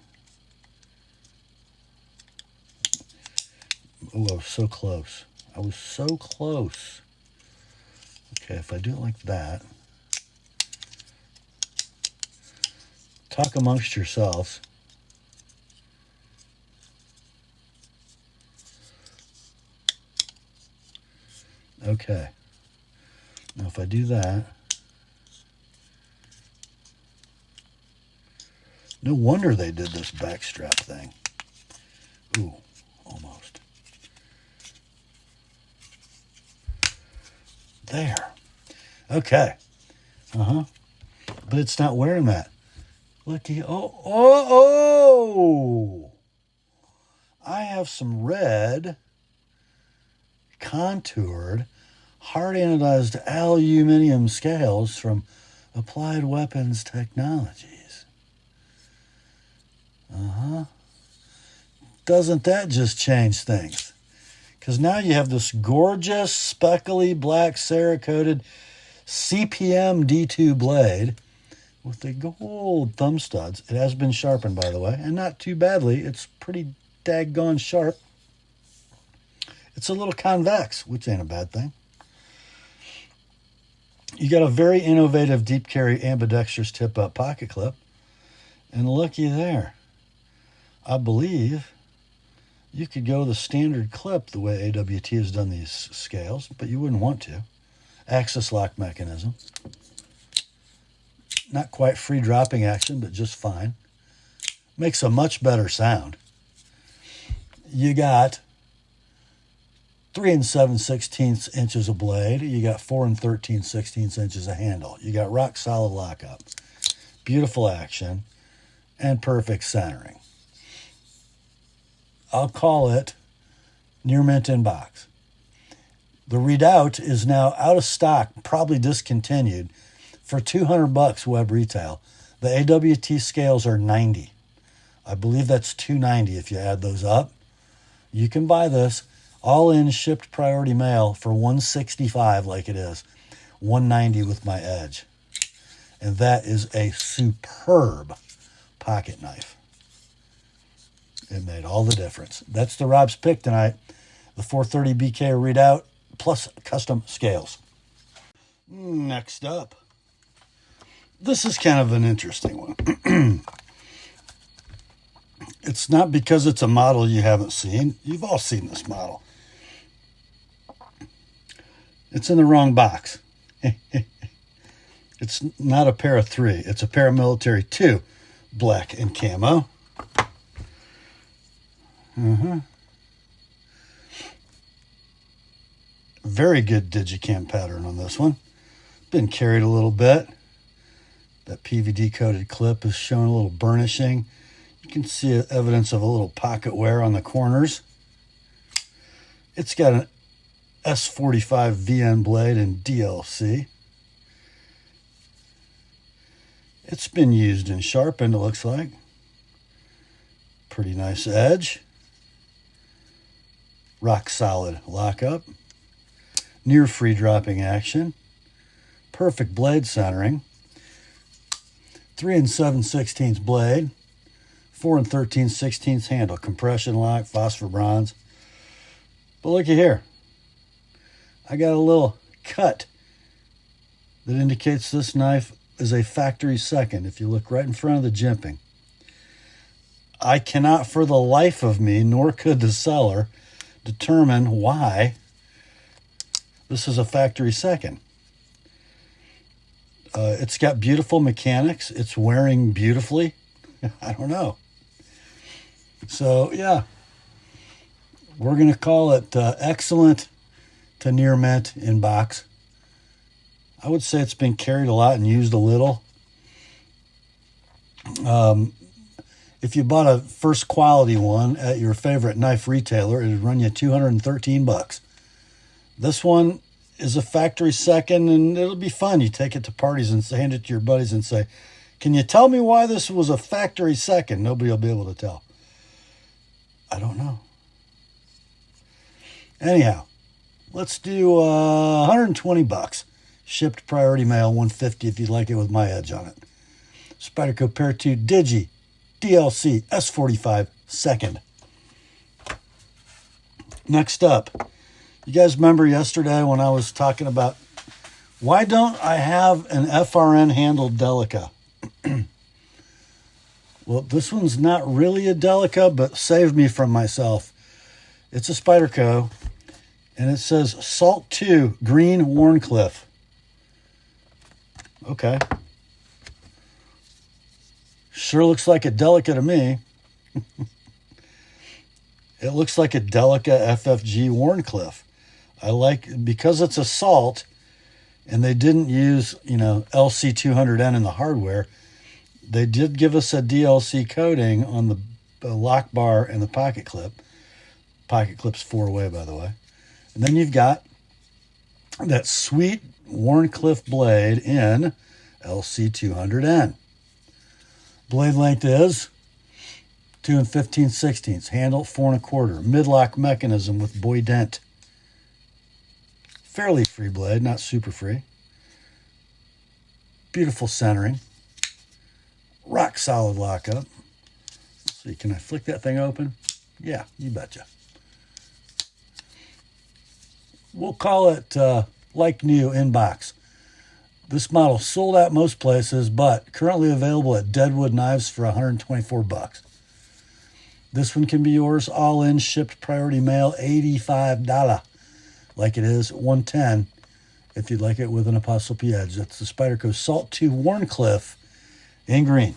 Oh, I was so close. I was so close. Okay, if I do it like that. Talk amongst yourselves. Okay. Now if I do that. No wonder they did this backstrap thing. Ooh, almost. There. Okay. But it's not wearing that. Looky. Oh. I have some red contoured hard anodized aluminum scales from Applied Weapons Technologies. Doesn't that just change things? Because now you have this gorgeous, speckly, black, Cerakoted CPM D2 blade with the gold thumb studs. It has been sharpened, by the way, and not too badly. It's pretty daggone sharp. It's a little convex, which ain't a bad thing. You got a very innovative deep carry ambidextrous tip-up pocket clip. And looky there. I believe you could go the standard clip the way AWT has done these scales, but you wouldn't want to. Axis lock mechanism. Not quite free dropping action, but just fine. Makes a much better sound. You got 3 7/16 inches of blade. You got 4 13/16 inches of handle. You got rock solid lockup. Beautiful action and perfect centering. I'll call it near mint in box. The Redoubt is now out of stock, probably discontinued, for $200 web retail. The AWT scales are $90. I believe that's $290 if you add those up. You can buy this all in shipped priority mail for $165 like it is. $190 with my edge. And that is a superb pocket knife. It made all the difference. That's the Rob's pick tonight. The 430 BK Redoubt plus custom scales. Next up. This is kind of an interesting one. It's not because it's a model you haven't seen. You've all seen this model. It's in the wrong box. It's not a para 3. It's a paramilitary 2. Black and camo. Very good digicam pattern on this one. Been carried a little bit. That PVD coated clip is showing a little burnishing. You can see evidence of a little pocket wear on the corners. It's got an S45 VN blade in DLC. It's been used and sharpened, it looks like. Pretty nice edge. Rock solid lockup. Near free dropping action. Perfect blade centering. 3 7/16 blade. 4 13/16 handle. Compression lock, phosphor bronze. But looky here. I got a little cut that indicates this knife is a factory second if you look right in front of the jimping. I cannot for the life of me, nor could the seller, determine why this is a factory second. It's got beautiful mechanics. It's wearing beautifully. I don't know. So, yeah. We're going to call it excellent to near mint in box. I would say it's been carried a lot and used a little. If you bought a first quality one at your favorite knife retailer, it would run you $213. This one is a factory second, and it'll be fun. You take it to parties and hand it to your buddies and say, "Can you tell me why this was a factory second?" Nobody will be able to tell. I don't know. Anyhow, let's do $120. Shipped priority mail, $150 if you'd like it with my edge on it. Spyderco Pair 2 Digi DLC S45 second. Next up, you guys remember yesterday when I was talking about why don't I have an FRN handled Delica? Well, this one's not really a Delica, but saved me from myself. It's a Spyderco, and it says Salt 2 Green Wharncliffe. Okay. Sure looks like a Delica to me. It looks like a Delica FFG Wharncliffe. I like, because it's a salt, and they didn't use, LC200N in the hardware, they did give us a DLC coating on the lock bar and the pocket clip. Pocket clip's 4-way, by the way. And then you've got that sweet Wharncliffe blade in LC200N. Blade length is 2 15/16. Handle 4 1/4. Midlock mechanism with buoy dent. Fairly free blade, not super free. Beautiful centering. Rock solid lockup. Let's see, can I flick that thing open? Yeah, you betcha. We'll call it like new in box. This model sold out most places, but currently available at Deadwood Knives for $124. This one can be yours all in, shipped priority mail, $85. Like it is $110 if you'd like it with an TheApostleP edge. That's the Spyderco Salt 2 Wharncliffe in green.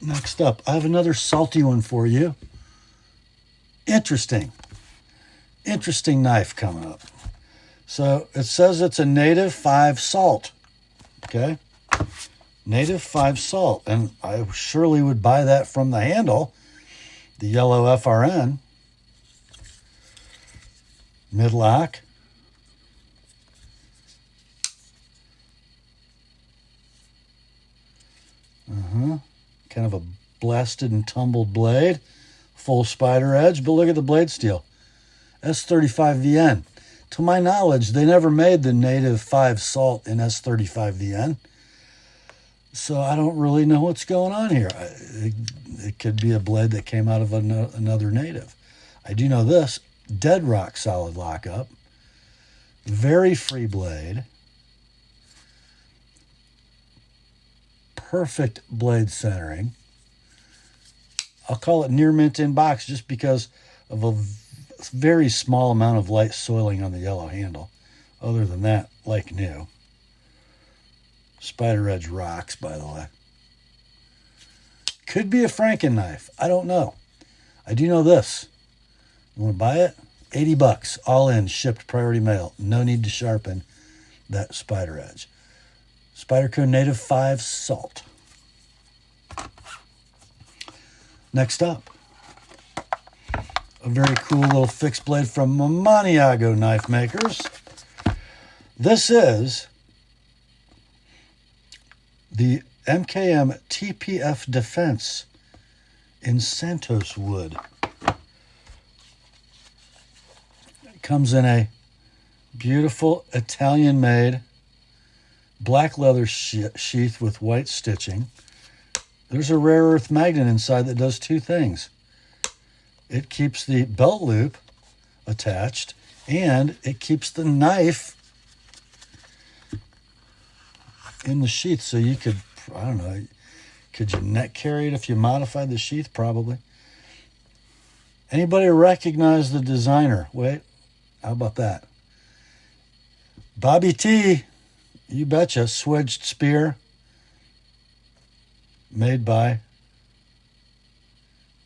Next up, I have another salty one for you. Interesting knife coming up. So it says it's a native 5 salt. Okay? Native 5 salt. And I surely would buy that from the handle. The yellow FRN. Midlock. Kind of a blasted and tumbled blade. Full spider edge, but look at the blade steel. S35VN. To my knowledge, they never made the native 5 salt in S35VN. So I don't really know what's going on here. It could be a blade that came out of another native. I do know this. Dead rock solid lockup. Very free blade. Perfect blade centering. I'll call it near mint in box just because of a very small amount of light soiling on the yellow handle. Other than that, like new. Spider edge rocks, by the way. Could be a Franken knife. I don't know. I do know this. You want to buy it? $80, all in, shipped priority mail. No need to sharpen that spider edge. Spyderco Native 5 Salt. Next up, a very cool little fixed blade from Maniago Knife Makers. This is the MKM TPF Defense in Santos wood. It comes in a beautiful Italian-made black leather sheath with white stitching. There's a rare earth magnet inside that does two things. It keeps the belt loop attached, and it keeps the knife in the sheath, so you could, I don't know, Could you net carry it if you modified the sheath? Probably. Anybody recognize the designer? Wait, how about that? Bobby T, you betcha, swedged spear. Made by,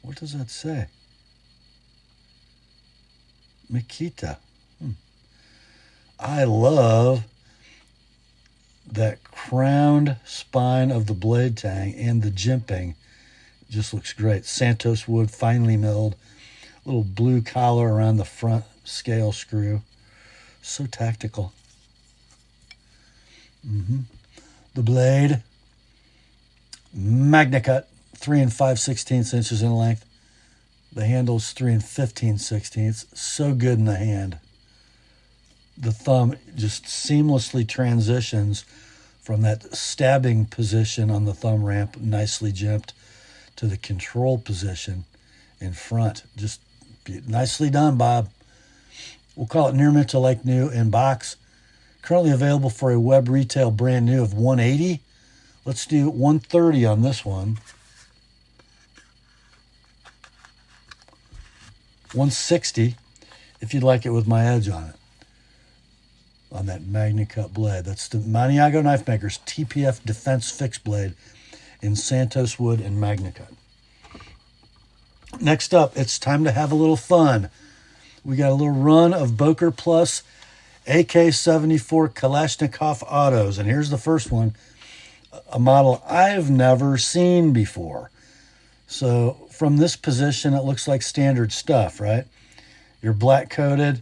what does that say? Micarta. I love that crowned spine of the blade tang and the jimping. Just looks great. Santos wood, finely milled. Little blue collar around the front scale screw. So tactical. The blade. MagnaCut, 3 5/16 inches in length. The handle's 3 15/16. So good in the hand. The thumb just seamlessly transitions from that stabbing position on the thumb ramp, nicely jimped, to the control position in front. Just nicely done, Bob. We'll call it near mint to like new in box. Currently available for a web retail brand new of $180. Let's do $130 on this one. $160 if you'd like it with my edge on it. On that MagnaCut blade. That's the Maniago Knife Makers TPF Defense Fixed Blade in Santos wood and MagnaCut. Next up, it's time to have a little fun. We got a little run of Boker Plus AK-74 Kalashnikov autos. And here's the first one. A model I've never seen before. So from this position, it looks like standard stuff, right? Your black coated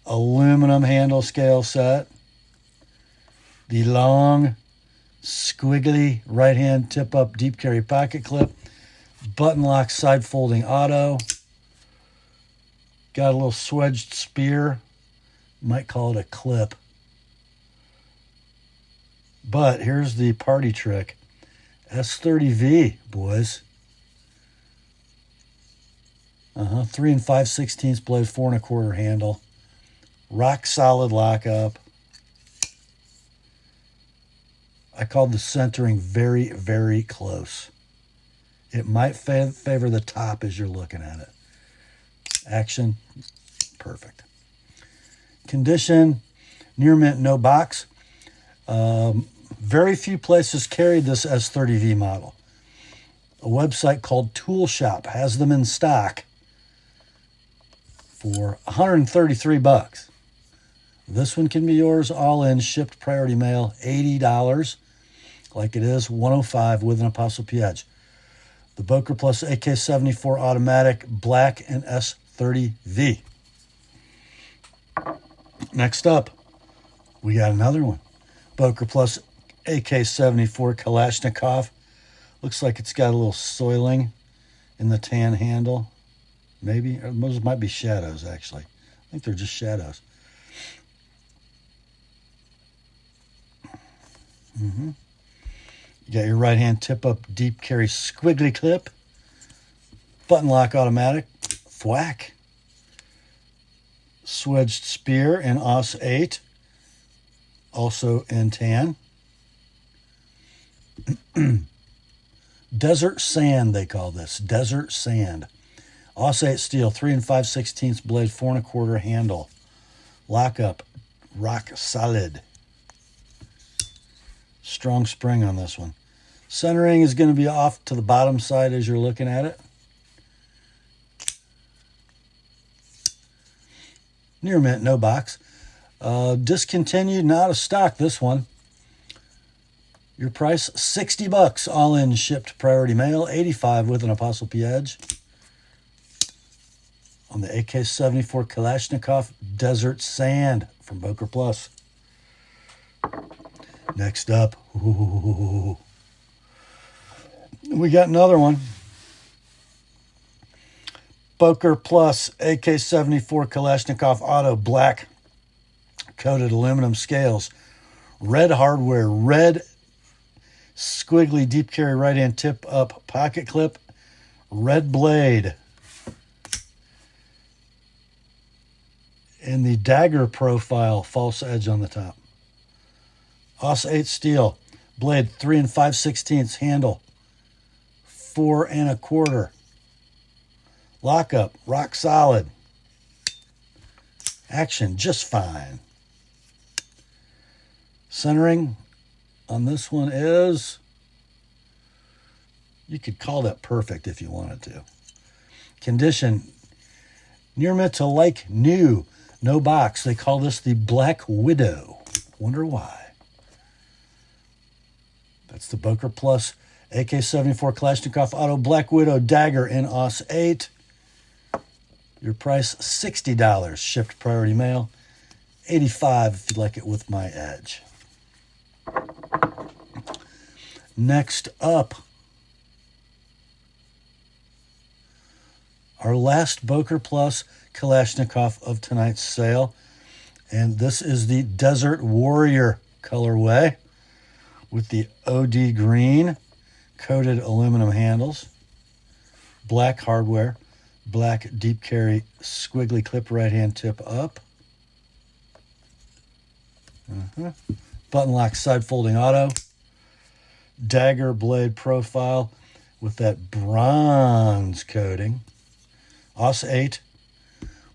aluminum handle scale set. The long, squiggly right hand tip up deep carry pocket clip. Button lock side folding auto. Got a little swedged spear. Might call it a clip. But here's the party trick. S30V, boys. 3 5/16 blade, 4 1/4 handle. Rock solid lockup. I called the centering very, very close. It might favor the top as you're looking at it. Action, perfect. Condition, near mint, no box. Very few places carried this S30V model. A website called Tool Shop has them in stock for $133. This one can be yours all in, shipped priority mail, $80, like it is, $105 with an TheApostleP edge. The Boker Plus AK-74 automatic, black and S30V. Next up, we got another one. Boker Plus AK-74 Kalashnikov. Looks like it's got a little soiling in the tan handle. Maybe, or those might be shadows, actually. I think they're just shadows. You got your right hand tip up deep carry squiggly clip. Button lock automatic. Thwack. Swedged spear in AUS 8. Also in tan. Desert sand, they call this. Desert sand. AUS 8 steel, 3 5/16 blade, 4 1/4 handle. Lockup, rock solid. Strong spring on this one. Centering is going to be off to the bottom side as you're looking at it. Near mint, no box. Discontinued, not out of stock, this one. Your price, $60, all in, shipped priority mail, $85 with an TheApostleP edge. On the AK-74 Kalashnikov Desert Sand from Boker Plus. Next up, we got another one. Boker Plus AK-74 Kalashnikov Auto Black Coated Aluminum Scales. Red hardware, red squiggly deep carry right hand tip up pocket clip, red blade. And the dagger profile false edge on the top. AUS 8 steel, Blade 3 5/16 handle, 4 1/4. Lockup, rock solid. Action, just fine. Centering on this one is, you could call that perfect if you wanted to. Condition, near mint to like new. No box. They call this the Black Widow. Wonder why. That's the Boker Plus AK-74 Kalashnikov Auto Black Widow Dagger in AUS 8. Your price, $60. Shipped priority mail. $85 if you'd like it with my edge. Next up, our last Boker Plus Kalashnikov of tonight's sale. And this is the Desert Warrior colorway with the OD green coated aluminum handles, black hardware, black deep carry squiggly clip right hand tip up. Button lock side folding auto. Dagger blade profile with that bronze coating. AUS 8.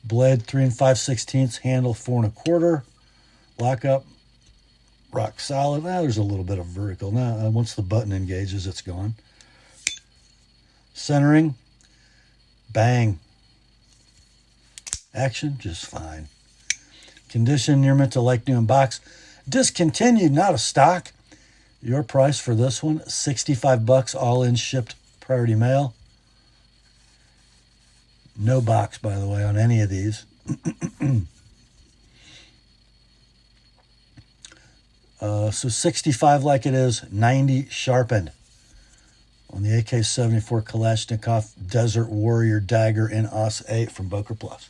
Blade 3 5/16, handle 4 1/4. Lockup, rock solid. Now there's a little bit of vertical. Now once the button engages, it's gone. Centering, bang. Action, just fine. Condition, near mint to like new in box. Discontinued, not a stock. Your price for this one, $65, all in, shipped priority mail. No box, by the way, on any of these. So 65 like it is, 90 sharpened on the AK-74 Kalashnikov Desert Warrior Dagger in AUS 8 from Boker Plus.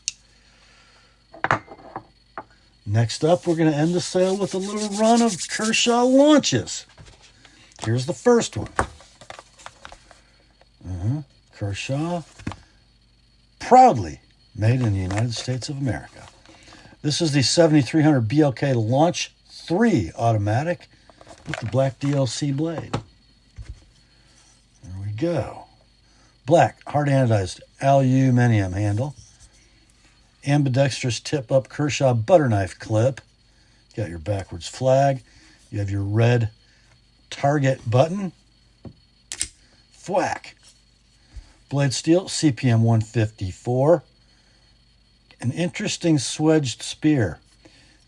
Next up, we're going to end the sale with a little run of Kershaw launches. Here's the first one. Kershaw, proudly made in the United States of America. This is the 7300 BLK Launch 3 automatic with the black DLC blade. There we go. Black, hard anodized aluminum handle. Ambidextrous tip-up Kershaw butter knife clip. You got your backwards flag. You have your red target button. Thwack. Blade steel, CPM 154. An interesting swedged spear.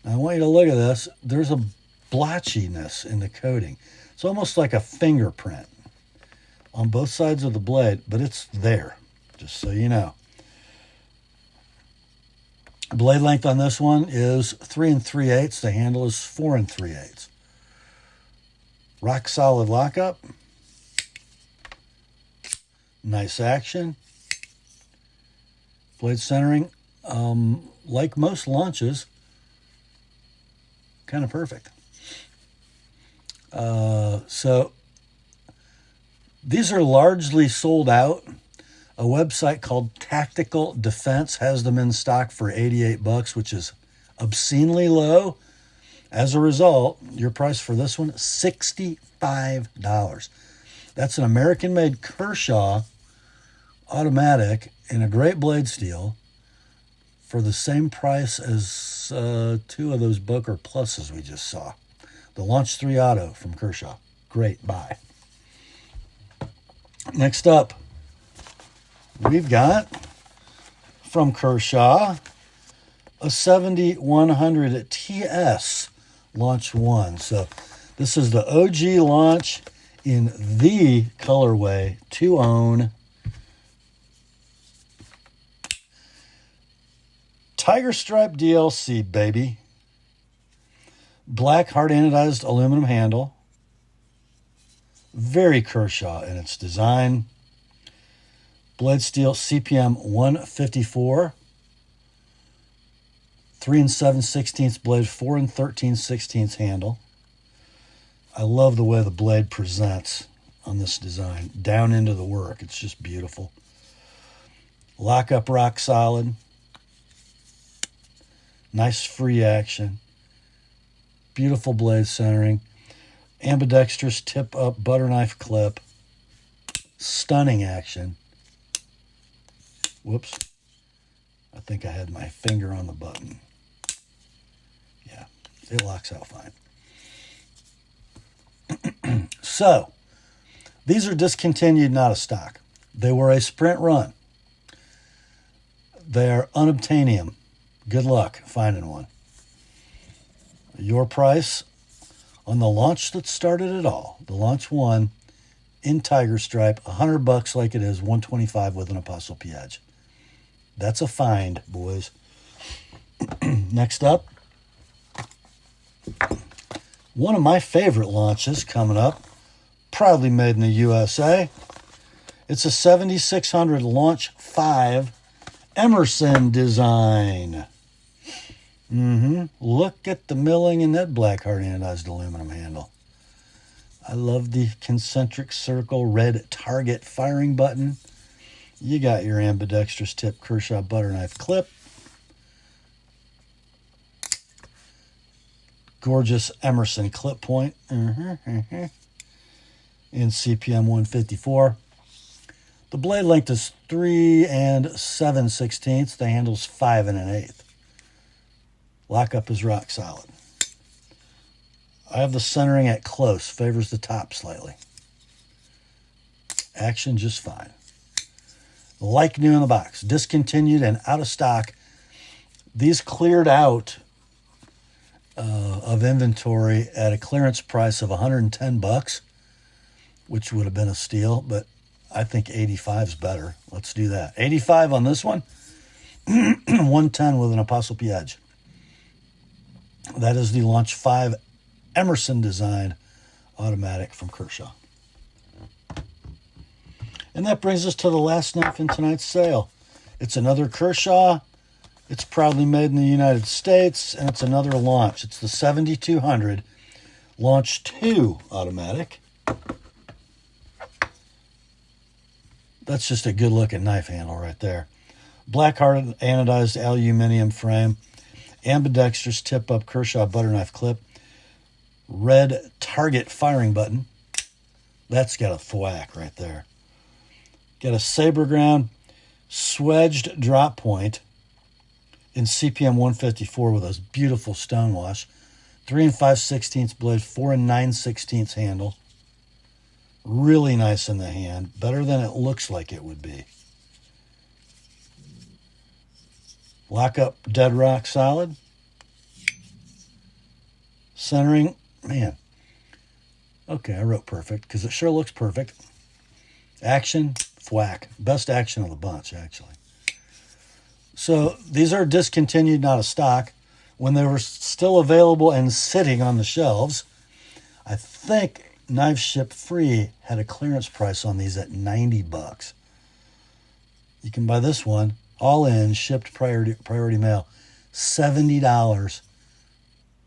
Now I want you to look at this. There's a blotchiness in the coating. It's almost like a fingerprint on both sides of the blade, but it's there, just so you know. Blade length on this one is 3 3/8. The handle is 4 3/8. Rock solid lockup. Nice action. Blade centering, like most launches, kind of perfect. So these are largely sold out. A website called Tactical Defense has them in stock for $88, which is obscenely low. As a result, your price for this one, $65. That's an American-made Kershaw automatic in a great blade steel for the same price as two of those Boker Pluses we just saw. The Launch 3 Auto from Kershaw. Great buy. Next up, we've got, from Kershaw, a 7100 TS Launch 1. So this is the OG launch in the colorway to own. Tiger Stripe DLC, baby. Black hard anodized aluminum handle. Very Kershaw in its design. Blade steel CPM 154. 3 7/16 blade, 4 13/16 handle. I love the way the blade presents on this design. Down into the work. It's just beautiful. Lockup rock solid. Nice free action. Beautiful blade centering. Ambidextrous tip-up butter knife clip. Stunning action. Whoops. I think I had my finger on the button. Yeah, it locks out fine. So, these are discontinued, not a stock. They were a sprint run. They're unobtainium. Good luck finding one. Your price on the launch that started it all. The launch one in Tiger Stripe, $100 like it is, $125 with an ApostleP edge. That's a find, boys. Next up, one of my favorite launches coming up, proudly made in the USA. It's a 7600 Launch 5 Emerson design. Look at the milling in that black hard anodized aluminum handle. I love the concentric circle red target firing button. You got your ambidextrous tip Kershaw butter knife clip. Gorgeous Emerson clip point. In CPM 154. The blade length is 3 7/16. The handle's 5 1/8. Lockup is rock solid. I have the centering at close. Favors the top slightly. Action just fine. Like new in the box. Discontinued and out of stock. These cleared out of inventory at a clearance price of $110, which would have been a steal, but I think 85 is better. Let's do that. 85 on this one. 110 with an ApostleP edge. That is the Launch 5 Emerson design automatic from Kershaw. And that brings us to the last knife in tonight's sale. It's another Kershaw. It's proudly made in the United States, and it's another launch. It's the 7200 Launch 2 automatic. That's just a good-looking knife handle right there. Black-hearted anodized aluminum frame. Ambidextrous tip-up Kershaw butter knife clip. Red target firing button. That's got a thwack right there. Got a saber ground swedged drop point in CPM 154 with a beautiful stonewash. 3 5/16 blade, 4 9/16 handle. Really nice in the hand. Better than it looks like it would be. Lockup dead rock solid. Centering, man. Okay, I wrote perfect because it sure looks perfect. Action, thwack. Best action of the bunch, actually. So these are discontinued, not a stock. When they were still available and sitting on the shelves, I think Knife Ship Free had a clearance price on these at $90. You can buy this one, all in, shipped priority mail, $70.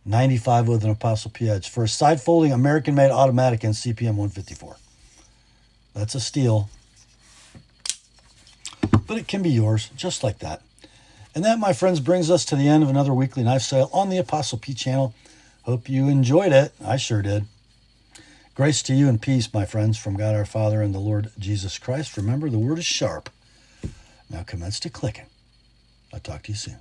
$95 with an ApostleP edge for a side-folding American-made automatic in CPM 154. That's a steal. But it can be yours, just like that. And that, my friends, brings us to the end of another weekly knife sale on the ApostleP channel. Hope you enjoyed it. I sure did. Grace to you and peace, my friends, from God our Father and the Lord Jesus Christ. Remember, the word is sharp. Now commence to clicking. I'll talk to you soon.